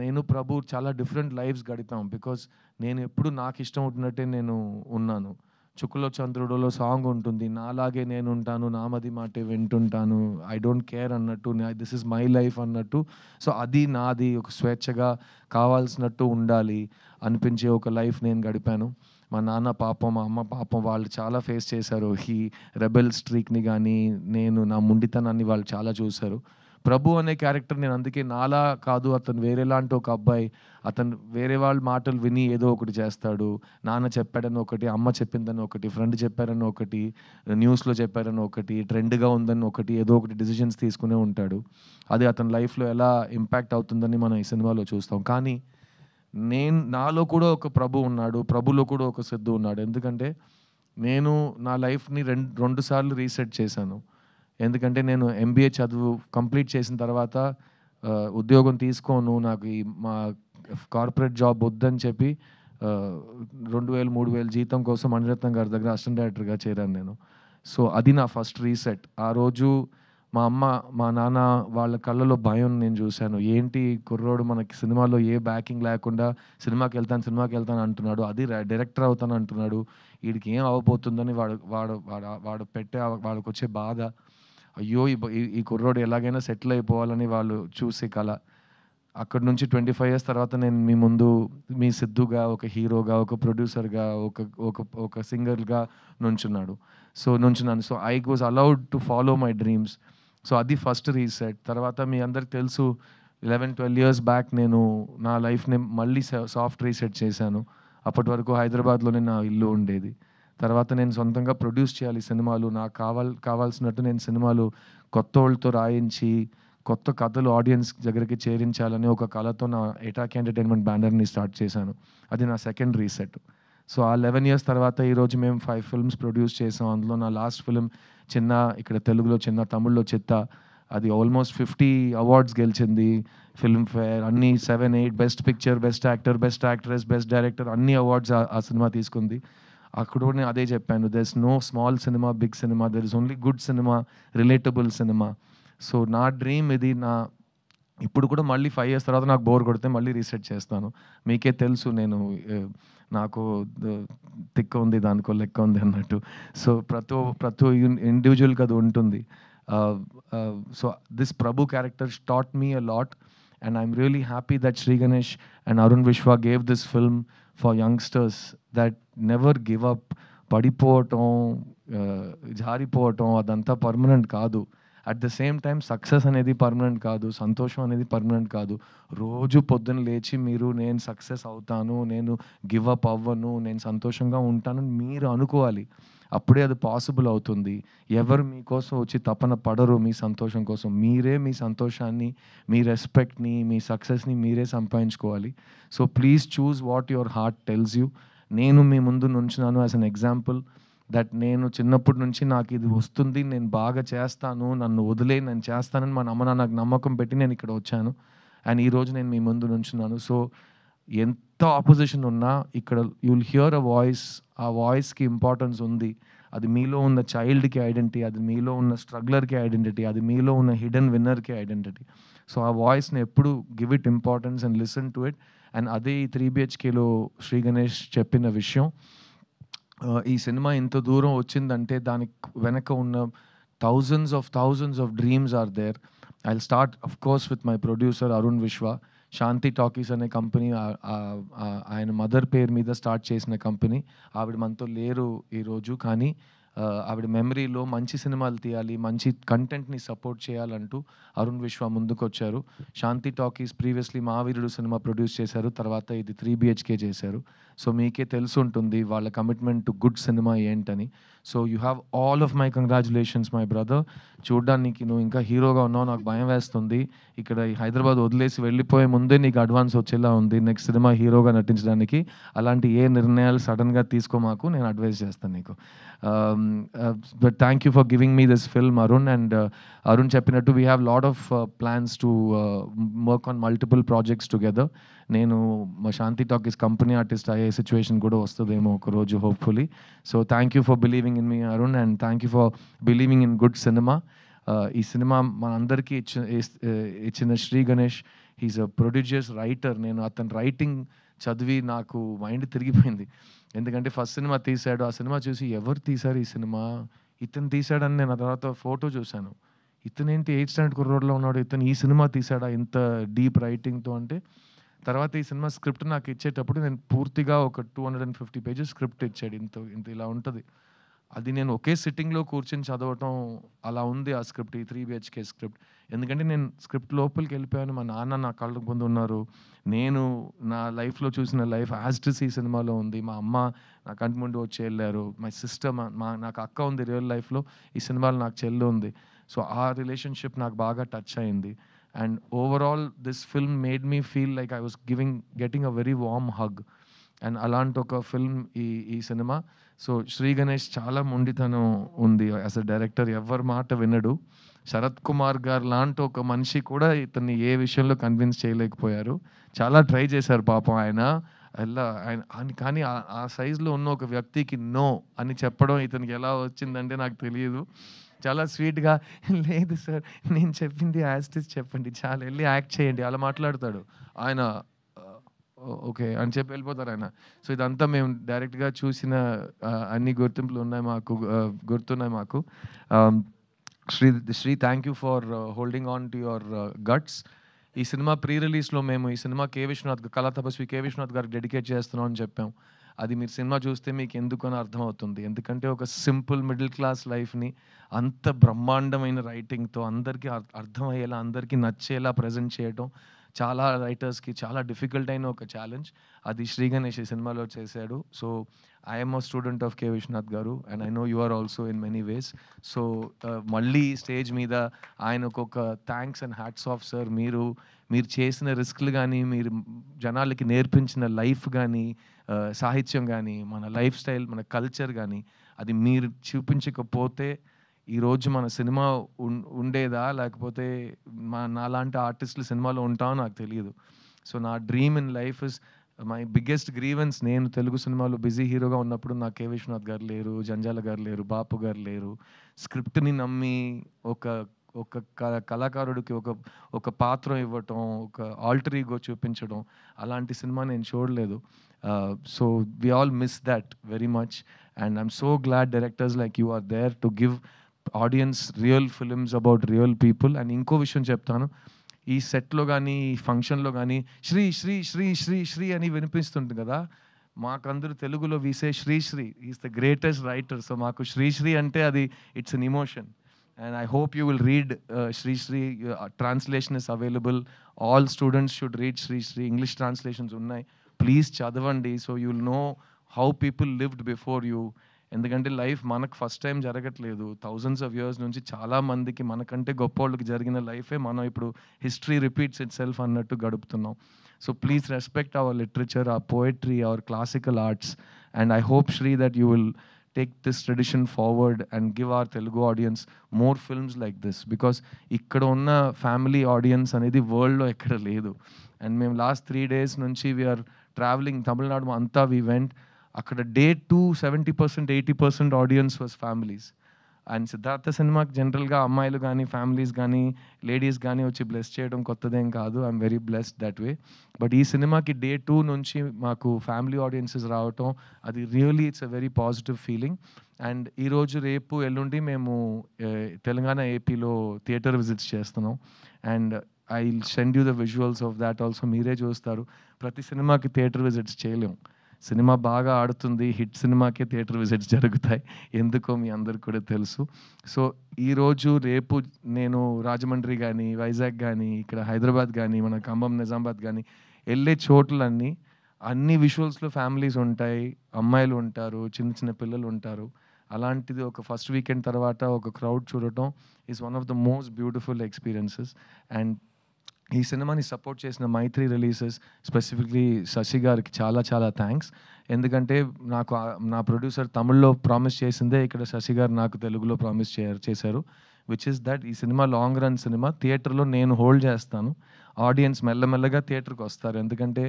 నేను ప్రభు చాలా డిఫరెంట్ లైఫ్స్ గడిపాం. బికాస్ నేను ఎప్పుడు నాకు ఇష్టం ఉంటున్నట్టే నేను ఉన్నాను. చుక్కలో చంద్రుడులో సాంగ్ ఉంటుంది, నాలాగే నేను ఉంటాను, నామది మాటే వింటుంటాను, ఐ డోంట్ కేర్ అన్నట్టు, దిస్ ఇస్ మై లైఫ్ అన్నట్టు. సో అది నాది, ఒక స్వేచ్ఛగా కావాల్సినట్టు ఉండాలి అనిపించే ఒక లైఫ్ నేను గడిపాను. మా నాన్న పాపం, మా అమ్మ పాపం, వాళ్ళు చాలా ఫేస్ చేశారు ఈ రెబెల్ స్ట్రీక్ని కానీ, నా ముండితనాన్ని వాళ్ళు చాలా చూశారు. ప్రభు అనే క్యారెక్టర్ నేను అందుకే నాలా కాదు, అతను వేరేలాంటి ఒక అబ్బాయి, అతను వేరే వాళ్ళ మాటలు విని ఏదో ఒకటి చేస్తాడు. నాన్న చెప్పాడని ఒకటి, అమ్మ చెప్పిందని ఒకటి, ఫ్రెండ్ చెప్పారని ఒకటి, న్యూస్లో చెప్పారని ఒకటి, ట్రెండ్గా ఉందని ఒకటి, ఏదో ఒకటి డిసిషన్స్ తీసుకునే ఉంటాడు. అది అతని లైఫ్లో ఎలా ఇంపాక్ట్ అవుతుందని మనం ఈ సినిమాలో చూస్తాం. కానీ నాలో కూడా ఒక ప్రభు ఉన్నాడు, ప్రభులో కూడా ఒక సిద్ధు ఉన్నాడు. ఎందుకంటే నేను నా లైఫ్ని రెండు సార్లు రీసెట్ చేశాను. ఎందుకంటే నేను MBA చదువు కంప్లీట్ చేసిన తర్వాత ఉద్యోగం తీసుకోను, నాకు మా కార్పొరేట్ జాబ్ వద్దని చెప్పి 2,000-3,000 జీతం కోసం మణిరత్నం గారి దగ్గర అసిస్టెంట్ డైరెక్టర్గా చేరాను నేను. సో అది నా ఫస్ట్ రీసెట్. ఆ రోజు మా అమ్మ మా నాన్న వాళ్ళ కళ్ళలో భయం నేను చూశాను. ఏంటి కుర్రోడు మనకి సినిమాలో ఏ బ్యాకింగ్ లేకుండా సినిమాకి వెళ్తాను అంటున్నాడు, అది డైరెక్టర్ అవుతాను అంటున్నాడు, వీడికి ఏం అవ్వబోతుందని వాళ్ళకి వచ్చే బాధ. అయ్యో ఈ కుర్రోడు ఎలాగైనా సెటిల్ అయిపోవాలని వాళ్ళు చూసే కళ. అక్కడి నుంచి 25 years తర్వాత నేను మీ ముందు మీ సిద్ధుగా, ఒక హీరోగా, ఒక ప్రొడ్యూసర్గా, ఒక సింగర్గా నుంచున్నాను. So I was allowed to follow my dreams. So అది ఫస్ట్ రీసెట్. తర్వాత మీ అందరికి తెలుసు 11-12 years బ్యాక్ నేను నా లైఫ్ని మళ్ళీ సాఫ్ట్ రీసెట్ చేశాను. అప్పటి వరకు హైదరాబాద్లోనే నా ఇల్లు ఉండేది. తర్వాత నేను సొంతంగా ప్రొడ్యూస్ చేయాలి సినిమాలు, నాకు కావాల్సినట్టు నేను సినిమాలు కొత్త వాళ్ళతో రాయించి కొత్త కథలు ఆడియన్స్ దగ్గరికి చేరించాలని ఒక కళతో నా ఎటాక్ ఎంటర్టైన్మెంట్ బ్యానర్ని స్టార్ట్ చేశాను. అది నా సెకండ్ రీసెట్. సో ఆ 11 years తర్వాత ఈరోజు మేము 5 films ప్రొడ్యూస్ చేసాం. అందులో నా లాస్ట్ ఫిలిం చిన్న, ఇక్కడ తెలుగులో చిన్న, తమిళ్లో చిత్త, అది ఆల్మోస్ట్ 50 awards గెలిచింది. ఫిల్మ్ఫేర్ అన్ని 7-8 best picture, best actor, best actress, best director అన్ని అవార్డ్స్ ఆ సినిమా తీసుకుంది. అక్కడ నేను అదే చెప్పాను, there is no small cinema, big cinema, there is only good cinema, relatable cinema. So నా డ్రీమ్ ఇది. ఇప్పుడు కూడా మళ్ళీ 5 years తర్వాత నాకు బోర్ కొడితే మళ్ళీ రీసెట్ చేస్తాను. మీకే తెలుసు నాకు తిక్క ఉంది, దానికో లెక్క ఉంది అన్నట్టు. సో ప్రతి ఇండివిజువల్కి అది ఉంటుంది. So this Prabhu character taught me a lot, and I'm really happy that Sri Ganesh and Arun Vishwa gave this film for youngsters that never give up. పడిపోవటం, జారిపోవటం అదంతా పర్మనెంట్ కాదు. At the same time success అనేది permanent కాదు, సంతోషం అనేది permanent కాదు. రోజు పొద్దున్న లేచి నేను సక్సెస్ అవుతాను, నేను గివ్ అప్ అవ్వను, నేను సంతోషంగా ఉంటానని మీరు అనుకోవాలి. అప్పుడే అది పాసిబుల్ అవుతుంది. ఎవరు మీకోసం వచ్చి తపన పడరు మీ సంతోషం కోసం. మీరే మీ సంతోషాన్ని, మీ రెస్పెక్ట్ని, మీ సక్సెస్ని మీరే సంపాదించుకోవాలి. So please choose what your heart tells you. నేను మీ ముందు నుంచున్నాను యాజ్ అన్ ఎగ్జాంపుల్ దట్ నేను చిన్నప్పటి నుంచి నాకు ఇది వస్తుంది, నేను బాగా చేస్తాను, నన్ను వదిలే నేను చేస్తానని మా అమ్మ నాకు నమ్మకం పెట్టి నేను ఇక్కడ వచ్చాను. అండ్ ఈరోజు నేను మీ ముందు నుంచున్నాను. సో ఎంత ఆపోజిషన్ ఉన్నా ఇక్కడ you will here a voice, ఆ వాయిస్కి ఇంపార్టెన్స్ ఉంది. అది మీలో ఉన్న చైల్డ్కి ఐడెంటిటీ, అది మీలో ఉన్న స్ట్రగ్లర్కి ఐడెంటిటీ, అది మీలో ఉన్న హిడెన్ విన్నర్కి ఐడెంటిటీ. సో ఆ వాయిస్ని ఎప్పుడు give it importance and listen to it. And అదే ఈ 3BHKలో శ్రీ గణేష్ చెప్పిన విషయం. ఈ సినిమా ఇంత దూరం వచ్చిందంటే దానికి వెనక ఉన్న thousands of dreams are there. I start of course with my producer Arun Vishwa. Shanti talkies అనే కంపెనీ ఆయన మదర్ పేరు మీద స్టార్ట్ చేసిన కంపెనీ. ఆవిడ మనతో లేరు ఈరోజు, కానీ ఆవిడ మెమరీలో మంచి సినిమాలు తీయాలి, మంచి కంటెంట్ని సపోర్ట్ చేయాలంటూ అరుణ్ విశ్వ ముందుకు వచ్చారు. శాంతి టాకీస్ ప్రీవియస్లీ మావీరుడు సినిమా ప్రొడ్యూస్ చేశారు, తర్వాత ఇది 3BHK చేశారు. సో మీకే తెలిసి ఉంటుంది వాళ్ళ కమిట్మెంట్ టు గుడ్ సినిమా ఏంటని. So you have all of my congratulations my brother. చూడ్డానికి నువ్వు ఇంకా హీరోగా ఉన్నావు, నాకు భయం వేస్తుంది. ఇక్కడ ఈ హైదరాబాద్ వదిలేసి వెళ్ళిపోయే ముందే నీకు అడ్వాన్స్ వచ్చేలా ఉంది నెక్స్ట్ సినిమా హీరోగా నటించడానికి. అలాంటి ఏ నిర్ణయాలు సడన్గా తీసుకోమాకు, నేను అడ్వైస్ చేస్తాను నీకు. But thank you for giving me this film Arun. And Arun చెప్పినట్టు we have lot of plans to work on multiple projects together. నేను మా శాంతి టాకీస్ కంపెనీ ఆర్టిస్ట్ అయ్యే సిచ్యువేషన్ కూడా వస్తుందేమో ఒకరోజు hopefully. So thank you for believing in me Arun, and thank you for believing in good cinema. ఈ cinema మనందరికీ ఇచ్చిన Shri Ganesh, he's a producer writer. నేను అతని రైటింగ్ చదివి నాకు మైండ్ తిరిగిపోయింది. ఎందుకంటే ఫస్ట్ సినిమా తీశాడు, ఆ సినిమా చూసి ఎవరు తీశారు ఈ సినిమా, ఇతను తీశాడని నేను ఆ తర్వాత ఫోటో చూశాను. ఇతనేంటి 8th స్టాండర్డ్ కుర్రోడ్లో ఉన్నాడు, ఇతను ఈ సినిమా తీశాడా ఇంత డీప్ రైటింగ్తో అంటే. తర్వాత ఈ సినిమా స్క్రిప్ట్ నాకు ఇచ్చేటప్పుడు నేను పూర్తిగా ఒక 250 pages స్క్రిప్ట్ ఇచ్చాడు. ఇంత ఇలా ఉంటుంది. అది నేను ఒకే సిట్టింగ్లో కూర్చొని చదవటం అలా ఉంది ఆ స్క్రిప్ట్, ఈ 3BHK స్క్రిప్ట్. ఎందుకంటే నేను స్క్రిప్ట్ లోపలికి వెళ్ళిపోయాను. మా నాన్న నా కళ్ళ ముందు ఉన్నారు, నేను నా లైఫ్లో చూసిన లైఫ్ యాజ్టిస్ ఈ సినిమాలో ఉంది. మా అమ్మ నా కంటి ముందు వచ్చి వెళ్ళారు. మై సిస్టర్, నాకు అక్క ఉంది రియల్ లైఫ్లో, ఈ సినిమాలో నాకు చెల్లి ఉంది. సో ఆ రిలేషన్షిప్ నాకు బాగా టచ్ అయింది. And overall this film made me feel like I was getting a very warm hug. And అలాంటి ఒక ఫిల్మ్ ఈ సినిమా. సో శ్రీ గణేష్ చాలా మొండితనం ఉంది యాజ్ అ డైరెక్టర్, ఎవరి మాట వినడు. శరత్ కుమార్ గారు లాంటి ఒక మనిషి కూడా ఇతన్ని ఏ విషయంలో కన్విన్స్ చేయలేకపోయారు. చాలా ట్రై చేశారు పాపం ఆయన. కానీ ఆ సైజులో ఉన్న ఒక వ్యక్తికి నో అని చెప్పడం ఇతనికి ఎలా వచ్చిందంటే నాకు తెలియదు. చాలా స్వీట్గా, లేదు సార్ నేను చెప్పింది యాజ్టిస్ చెప్పండి, చాలా వెళ్ళి యాక్ట్ చేయండి, అలా మాట్లాడతాడు ఆయన. ఓకే అని చెప్పి వెళ్ళిపోతారు ఆయన. సో ఇదంతా మేము డైరెక్ట్గా చూసిన అన్ని గుర్తింపులు ఉన్నాయి మాకు, గుర్తున్నాయి మాకు. Sri thank you for holding on to your guts. ఈ సినిమా ప్రీ రిలీజ్లో మేము ఈ సినిమా కళా తపస్వి కే విశ్వనాథ్ గారికి డెడికేట్ చేస్తున్నాం అని చెప్పాం. అది మీరు సినిమా చూస్తే మీకు ఎందుకని అర్థమవుతుంది. ఎందుకంటే ఒక సింపుల్ మిడిల్ క్లాస్ లైఫ్ని అంత బ్రహ్మాండమైన రైటింగ్తో అందరికీ అర్థమయ్యేలా, అందరికీ నచ్చేలా ప్రజెంట్ చేయడం చాలా రైటర్స్కి చాలా డిఫికల్ట్ అయిన ఒక ఛాలెంజ్. అది శ్రీ గణేష్ ఈ సినిమాలో చేశాడు. So I'm a student of K Vishwanath garu, and I know you are also in many ways. So మళ్ళీ స్టేజ్ మీద ఆయనకు ఒక thanks and hats off sir. మీరు చేసిన రిస్క్లు కానీ, మీరు జనాలకి నేర్పించిన లైఫ్ కానీ, సాహిత్యం కానీ, మన లైఫ్ స్టైల్, మన కల్చర్ కానీ, అది మీరు చూపించకపోతే ఈరోజు మన సినిమా ఉండేదా, లేకపోతే నాలాంటి ఆర్టిస్టులు సినిమాలో ఉంటామో నాకు తెలియదు. సో నా dream in life is my biggest grievance. నేను తెలుగు సినిమాలో బిజీ హీరోగా ఉన్నప్పుడు నాకు కే విశ్వనాథ్ గారు లేరు, జంజాల గారు లేరు, బాపు గారు లేరు. స్క్రిప్ట్ని నమ్మి ఒక కళాకారుడికి ఒక పాత్ర ఇవ్వటం, ఒక ఆల్టర్ ఈగో చూపించడం, అలాంటి సినిమా నేను చూడలేదు. So we all miss that very much. And I'm so glad directors like you are there to give audience real films about real people. And ఇంకో విషయం చెప్తాను, ఈ సెట్లో కానీ ఈ ఫంక్షన్లో కానీ శ్రీ శ్రీ శ్రీ శ్రీ శ్రీ అని వినిపిస్తుంది కదా. మాకందరూ తెలుగులో we say Sri Sri is the greatest writer. So మాకు శ్రీశ్రీ అంటే అది it's an emotion. And I hope you will read Sri Sri. Translation is available. All students should read Sri Sri. English translations unnai. Please chadavandi so you will know how people lived before you. ఎందుకంటే life మనకు first time జరగట్లేదు. Thousands of years నుంచి చాలా మందికి మనకంటే గొప్ప వాళ్ళకి జరిగిన లైఫే మనం ఇప్పుడు హిస్టరీ రిపీట్స్ ఇట్ సెల్ఫ్ అన్నట్టు గడుపుతున్నాం. So please respect our literature, our poetry, our classical arts. And I hope Sri that you will take this tradition forward and give our Telugu audience more films like this, because ikkada unna family audience anedi world lo ekkada ledu. And మేము last 3 days నుంచి we are traveling Tamil Nadu anta, we went అక్కడ day 2 70% 80% audience was families. And Siddhartha సినిమాకి జనరల్గా అమ్మాయిలు కానీ families కానీ ladies కానీ వచ్చి బ్లెస్ చేయడం కొత్తదేం కాదు. I'm very blessed that way. But ఈ సినిమాకి day 2 నుంచి మాకు ఫ్యామిలీ ఆడియన్సెస్ రావటం, అది really it's a very positive feeling. And ఈరోజు రేపు ఎల్లుండి మేము తెలంగాణ ఏపీలో థియేటర్ విజిట్స్ చేస్తున్నాం. And I will send you the visuals of that also. మీరే చూస్తారు. ప్రతి సినిమాకి థియేటర్ విజిట్స్ చేయలేం. సినిమా బాగా ఆడుతుంది, హిట్ సినిమాకే థియేటర్ విజిట్స్ జరుగుతాయి, ఎందుకో మీ అందరికి కూడా తెలుసు. సో ఈరోజు రేపు నేను రాజమండ్రి కానీ వైజాగ్ కానీ ఇక్కడ హైదరాబాద్ కానీ మన ఖమ్మం నిజామాబాద్ కానీ వెళ్ళే చోట్లన్నీ అన్ని విజువల్స్లో ఫ్యామిలీస్ ఉంటాయి, అమ్మాయిలు ఉంటారు, చిన్న చిన్న పిల్లలు ఉంటారు. అలాంటిది ఒక ఫస్ట్ వీకెండ్ తర్వాత ఒక క్రౌడ్ చూడటం is one of the most beautiful experiences. And ఈ సినిమాని సపోర్ట్ చేసిన మైత్రి రిలీజెస్, స్పెసిఫిక్లీ శశి గారికి చాలా చాలా థ్యాంక్స్. ఎందుకంటే నాకు నా ప్రొడ్యూసర్ తమిళ్లో ప్రామిస్ చేసిందే ఇక్కడ శశి గారు నాకు తెలుగులో ప్రామిస్ చేశారు, విచ్ ఇస్ దట్ ఈ సినిమా లాంగ్ రన్ సినిమా. థియేటర్లో నేను హోల్డ్ చేస్తాను, ఆడియన్స్ మెల్లమెల్లగా థియేటర్కి వస్తారు. ఎందుకంటే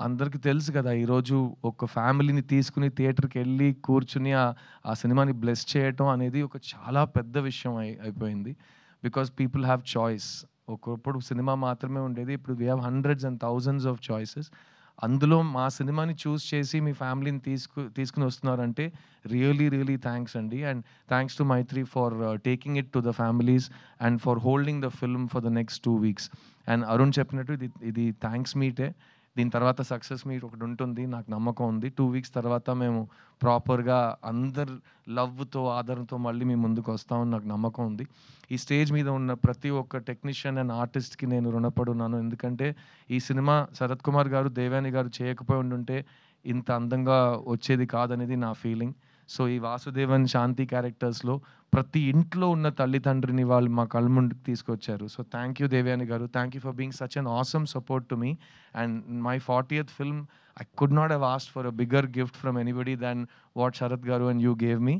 అందరికీ తెలుసు కదా, ఈరోజు ఒక ఫ్యామిలీని తీసుకుని థియేటర్కి వెళ్ళి కూర్చుని ఆ సినిమాని బ్లెస్ చేయటం అనేది ఒక చాలా పెద్ద విషయం అయిపోయింది. Because people have choice. ఒకప్పుడు సినిమా మాత్రమే ఉండేది, ఇప్పుడు we have hundreds and thousands of choices. అందులో మా సినిమాని చూస్ చేసి మీ ఫ్యామిలీని తీసుకుని వస్తున్నారంటే రియలీ థ్యాంక్స్ అండి. And thanks to Mythri for taking it to the families and for holding the film for the next 2 weeks. And Arun చెప్పినట్టు ఇది థ్యాంక్స్ మీటే. దీని తర్వాత సక్సెస్ మీట్ ఒకటి ఉంటుంది, నాకు నమ్మకం ఉంది. 2 weeks తర్వాత మేము ప్రాపర్గా అందరు లవ్తో ఆదరణతో మళ్ళీ మీ ముందుకు వస్తామని నాకు నమ్మకం ఉంది. ఈ స్టేజ్ మీద ఉన్న ప్రతి ఒక్క టెక్నీషియన్ అండ్ ఆర్టిస్ట్కి నేను రుణపడున్నాను. ఎందుకంటే ఈ సినిమా శరత్ కుమార్ గారు, దేవ్యాని గారు చేయకపోయి ఉండుంటే ఇంత అందంగా వచ్చేది కాదనేది నా ఫీలింగ్. సో ఈ వాసుదేవన్, శాంతి క్యారెక్టర్స్లో ప్రతి ఇంట్లో ఉన్న తల్లిదండ్రిని వాళ్ళు మా కళ్ళ ముందుకు తీసుకొచ్చారు. సో థ్యాంక్ యూ దేవ్యాని గారు, thank you for being such an awesome support to me. And my 40th film, I could not have asked for a bigger gift from anybody than what Sharath Garu and you gave me.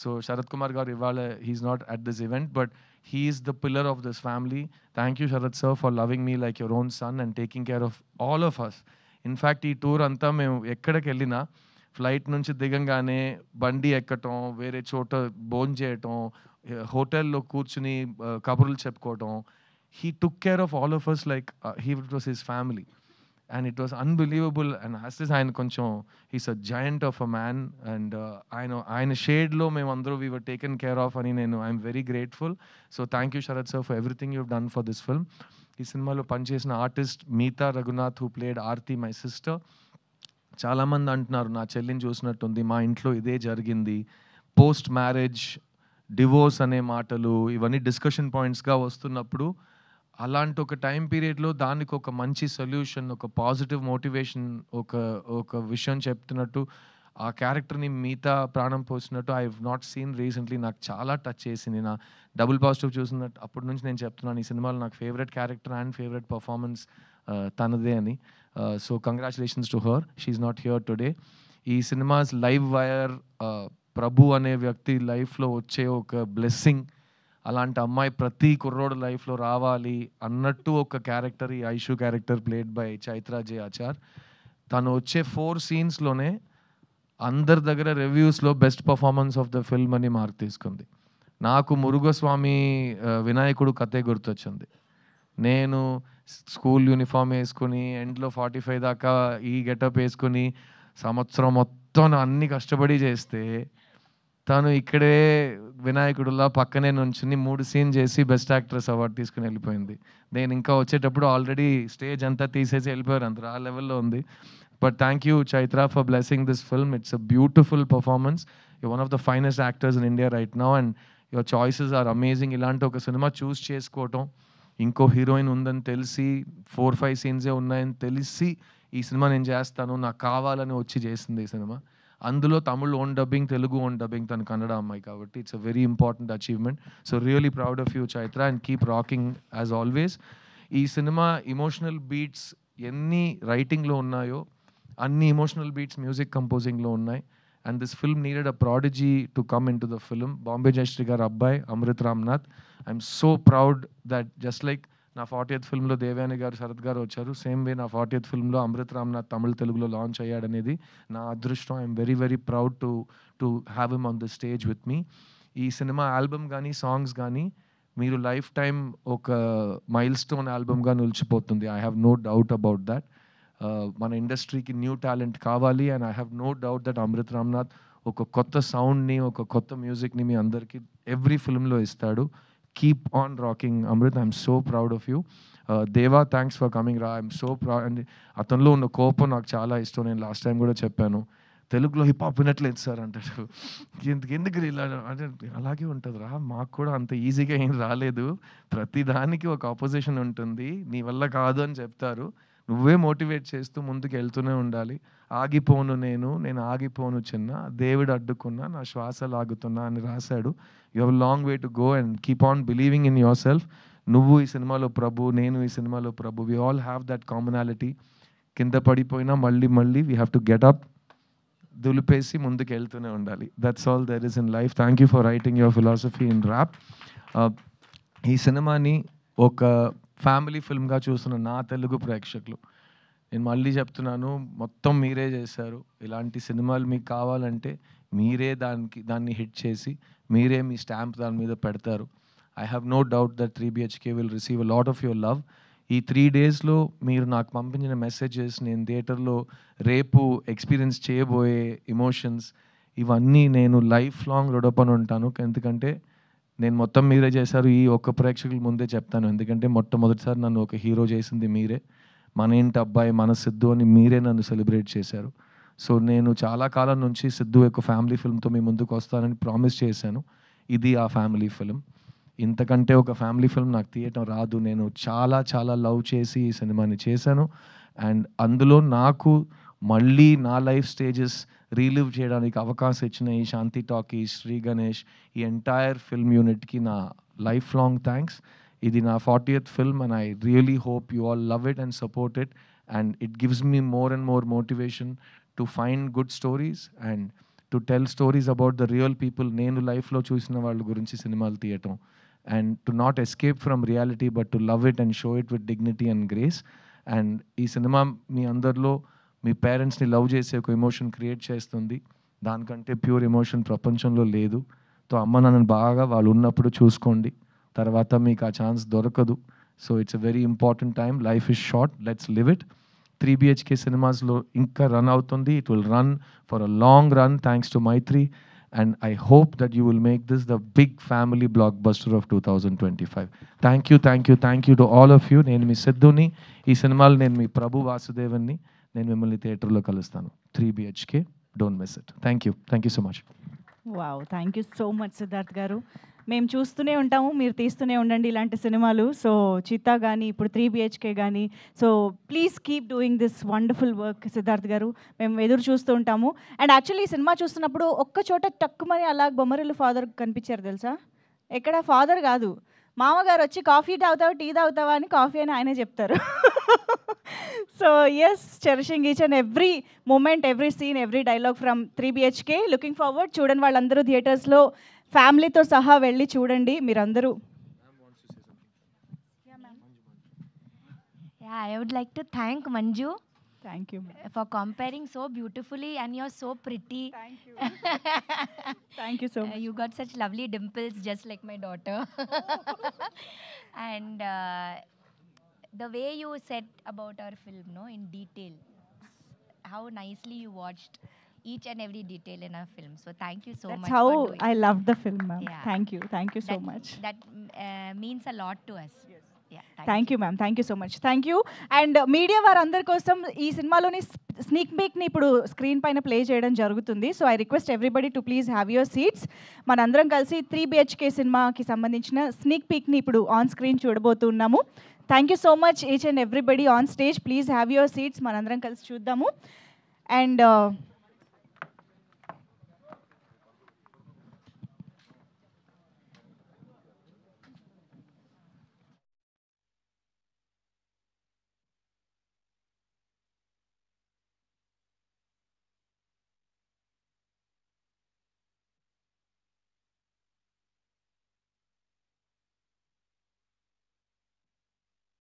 So Sharath Kumar Garu ivala, he's not at this event, but he is the pillar of this family. Thank you Sharath sir for loving me like your own son and taking care of all of us. In fact ee tour anta మేము ఎక్కడికి వెళ్ళినా flight నుంచి దిగంగానే బండి ఎక్కటం, వేరే చోట భోజనం చేయటం, హోటల్లో కూర్చుని కబుర్లు చెప్పుకోవటం, he took care of all of us like it was his family. And it was unbelievable. And as this ఆయన కొంచెం he's a giant of a man, and ఆయన షేడ్లో మేమందరూ we were taken care of అని I'm very grateful. So thank you Sharath sir for everything you've done for this film. ఈ సినిమాలో పనిచేసిన artist Meetha Raghunath who played Aarti, my sister. చాలామంది అంటున్నారు నా చెల్లిని చూసినట్టుంది, మా ఇంట్లో ఇదే జరిగింది. పోస్ట్ మ్యారేజ్, డివోర్స్ అనే మాటలు ఇవన్నీ డిస్కషన్ పాయింట్స్గా వస్తున్నప్పుడు అలాంటి ఒక టైం పీరియడ్లో దానికి ఒక మంచి సొల్యూషన్, ఒక పాజిటివ్ మోటివేషన్, ఒక విషయం చెప్తున్నట్టు ఆ క్యారెక్టర్ని మిగతా ప్రాణం పోసినట్టు I have not seen recently. నాకు చాలా టచ్ చేసింది. నా డబుల్ పాజిటివ్ చూసినట్టు అప్పటి నుంచి నేను చెప్తున్నాను ఈ సినిమాలో నాకు favourite character and favourite performance తనదే అని. So congratulations to her, she's not here today. ఈ సినిమాస్ లైవ్ వైర్ ప్రభు అనే వ్యక్తి లైఫ్లో వచ్చే ఒక బ్లెస్సింగ్. అలాంటి అమ్మాయి ప్రతి కుర్రోడు లైఫ్లో రావాలి అన్నట్టు ఒక క్యారెక్టర్, ఈ Aishu character played by Chaitra J Achar. తను వచ్చే 4 scenesలోనే అందరి దగ్గర రివ్యూస్లో best performance of the film అని మార్క్ తీసుకుంది. నాకు మురుగస్వామి వినాయకుడు కథే గుర్తొచ్చింది. నేను స్కూల్ యూనిఫామ్ వేసుకుని ఎండ్లో 45 దాకా ఈ గెటప్ వేసుకుని సంవత్సరం మొత్తం అన్ని కష్టపడి చేస్తే తను ఇక్కడే వినాయకుడులా పక్కనే నుంచుని 3 scenes చేసి బెస్ట్ యాక్ట్రెస్ అవార్డు తీసుకుని వెళ్ళిపోయింది. నేను ఇంకా వచ్చేటప్పుడు ఆల్రెడీ స్టేజ్ అంతా తీసేసి వెళ్ళిపోయారు, అందరూ ఆ లెవెల్లో ఉంది. But thank you Chaitra for blessing this film. It's a beautiful performance. You one of the finest actors in India right now and your choices are amazing. ఇలాంటి ఒక సినిమా చూస్ చేసుకోవటం, ఇంకో హీరోయిన్ ఉందని తెలిసి 4-5 scenes ఉన్నాయని తెలిసి ఈ సినిమా నేను చేస్తాను నాకు కావాలని వచ్చి చేసింది ఈ సినిమా. అందులో Tamil own dubbing, Telugu own dubbing, తను కన్నడ అమ్మాయి కాబట్టి it's a very important achievement. So really proud of you Chaitra and keep rocking as always. ఈ సినిమా ఇమోషనల్ బీట్స్ ఎన్ని రైటింగ్లో ఉన్నాయో అన్ని ఇమోషనల్ బీట్స్ మ్యూజిక్ కంపోజింగ్లో ఉన్నాయి. and this film needed a prodigy to come into the film. Bombay Jayashree garu abbai Amrit Ramnath. I'm so proud that just like నా 40th ఫిల్మ్లో Devayani గారు శరత్ గారు వచ్చారు, same way నా 40th ఫిల్మ్లో Amrit Ramnath తమిళ తెలుగులో లాంచ్ అయ్యాడనేది నా అదృష్టం. I'm very very proud to have him on the stage with me. ఈ సినిమా ఆల్బమ్ కానీ సాంగ్స్ కానీ మీరు లైఫ్ టైం ఒక మైల్ స్టోన్ ఆల్బమ్గా నిలిచిపోతుంది. I have no doubt about that. మన ఇండస్ట్రీకి న్యూ టాలెంట్ కావాలి, and I have no doubt that Amrit Ramnath ఒక కొత్త సౌండ్ని, ఒక కొత్త మ్యూజిక్ని మీ అందరికీ ఎవ్రీ ఫిల్మ్లో ఇస్తాడు. Keep on rocking Amrit. I'm so proud of you. దేవా, థ్యాంక్స్ ఫర్ కమింగ్ రా. I'm so proud. అండ్ అతనిలో ఉన్న కోపం నాకు చాలా ఇష్టం. నేను లాస్ట్ టైం కూడా చెప్పాను, తెలుగులో హిప్ హాప్ వినట్లేదు సార్ అంటాడు. ఎందుకు ఇలా అంటే అలాగే ఉంటుంది రా, మాకు కూడా అంత ఈజీగా ఏం రాలేదు, ప్రతి దానికి ఒక ఆపోజిషన్ ఉంటుంది, నీ వల్ల కాదు అని చెప్తారు, నువ్వే మోటివేట్ చేస్తూ ముందుకు వెళ్తూనే ఉండాలి. ఆగిపోను నేను ఆగిపోను చిన్న, దేవుడు అడ్డుకున్నా నా శ్వాస లాగుతున్నా అని రాశాడు. You have long way to go and keep on believing in yourself. నువ్వు ఈ సినిమాలో ప్రభు, నేను ఈ సినిమాలో Prabhu. We all have that commonality. కింద పడిపోయినా మళ్ళీ we have to get up, దులిపేసి ముందుకు వెళ్తూనే ఉండాలి. That's all there is in life. Thank you for writing your philosophy in rap. ఈ సినిమాని ఒక ఫ్యామిలీ ఫిల్మ్గా చూస్తున్న నా తెలుగు ప్రేక్షకులు, నేను మళ్ళీ చెప్తున్నాను, మొత్తం మీరే చేశారు. ఇలాంటి సినిమాలు మీకు కావాలంటే మీరే దాన్ని హిట్ చేసి మీరే మీ స్టాంప్ దాని మీద పెడతారు. I have no doubt that 3BHK will receive a lot of your love. ఈ 3 డేస్లో మీరు నాకు పంపించిన మెసేజెస్, నేను థియేటర్లో రేపు ఎక్స్పీరియన్స్ చేయబోయే ఎమోషన్స్, ఇవన్నీ నేను లైఫ్ లాంగ్ రుణపడి ఉంటాను. ఎందుకంటే నేను మొత్తం మీరే చేశారు. ఈ ఒక్క ప్రేక్షకుల ముందే చెప్తాను, ఎందుకంటే మొట్టమొదటిసారి నన్ను ఒక హీరో చేసింది మీరే. మన ఇంటి అబ్బాయి, మన సిద్ధు అని మీరే నన్ను సెలబ్రేట్ చేశారు. సో నేను చాలా కాలం నుంచి సిద్ధు యొక్క ఫ్యామిలీ ఫిల్మ్తో మీ ముందుకు వస్తానని ప్రామిస్ చేశాను. ఇది ఆ ఫ్యామిలీ ఫిల్మ్. ఇంతకంటే ఒక ఫ్యామిలీ ఫిల్మ్ నాకు తీయటం రాదు. నేను చాలా చాలా లవ్ చేసి ఈ సినిమాని చేశాను. అండ్ అందులో నాకు మళ్ళీ నా లైఫ్ స్టేజెస్ రీలివ్ చేయడానికి అవకాశం ఇచ్చిన ఈ శాంతి టాకీస్, శ్రీ గణేష్, ఈ ఎంటైర్ ఫిల్మ్ యూనిట్కి నా లైఫ్ లాంగ్ థ్యాంక్స్. ఇది నా 40th film and I really hope you all love it and support it. And it gives me more and more motivation to find good stories and to tell stories about the real people. నేను లైఫ్లో చూసిన వాళ్ళ గురించి సినిమాలు తీయటం, and to not escape from reality but to love it and show it with dignity and grace. And ఈ cinema మీ అందరిలో మీ పేరెంట్స్ని లవ్ చేసే ఒక ఎమోషన్ క్రియేట్ చేస్తుంది. దానికంటే ప్యూర్ ఎమోషన్ ప్రపంచంలో లేదు. సో అమ్మ నాన్నని బాగా వాళ్ళు ఉన్నప్పుడు చూసుకోండి, తర్వాత మీకు ఆ ఛాన్స్ దొరకదు. So it's a very important time. Life is short, let's live it. 3BHK సినిమాస్లో ఇంకా రన్ అవుతుంది. It will run for a long run thanks to Mythri. And I hope that you will make this the big family blockbuster of 2025. Thank you to all of you. నేను మీ సిద్ధుని, ఈ సినిమాలో నేను మీ ప్రభు వాసుదేవన్ని. నేను మిమ్మల్ని థియేటర్లో కలుస్తాను. 3BHK, don't miss it. Thank you so much. Wow, thank you so much Siddharth గారు. మేము చూస్తూనే ఉంటాము, మీరు తీస్తూనే ఉండండి ఇలాంటి సినిమాలు. సో చిత్తా కానీ ఇప్పుడు 3BHK కానీ, so please keep doing this wonderful work Siddharth గారు. మేము ఎదురు చూస్తూ ఉంటాము. అండ్ యాక్చువల్లీ ఈ సినిమా చూస్తున్నప్పుడు ఒక్క చోట టక్కుమని అలా బొమ్మరిల్లు ఫాదర్ కనిపించారు తెలుసా. ఎక్కడ ఫాదర్ కాదు, మామగారు వచ్చి కాఫీ తాగుతావా టీ తాగుతావా అని కాఫీ అని ఆయనే చెప్తారు. So yes, cherishing each and every moment, every scene, every dialogue from 3BHK. Looking forward. చూడండి వాళ్ళందరూ థియేటర్స్లో ఫ్యామిలీతో సహా వెళ్ళి చూడండి మీరందరూ. Yeah, I would like to thank Manju. Thank you for comparing so beautifully, and you're so pretty. Thank you. Thank you so much. You got such lovely dimples, just like my daughter. And the way you said about our film, no, in detail, how nicely you watched each and every detail in our film. So thank you so much. That's how I loved the film, ma'am. Yeah. Thank you so much. That means a lot to us. Yes. Yeah, thank you ma'am, thank you so much. Thank you. And media వారందరి కోసం ఈ సినిమాలోని sneak పీక్ని ఇప్పుడు screen పైన play చేయడం జరుగుతుంది. So I request everybody to please have your seats. మనందరం కలిసి 3BHK సినిమాకి సంబంధించిన స్నీక్ పీక్ని ఇప్పుడు ఆన్ స్క్రీన్ చూడబోతున్నాము. Thank you so much each and everybody on stage. Please have your seats. మనందరం కలిసి చూద్దాము. అండ్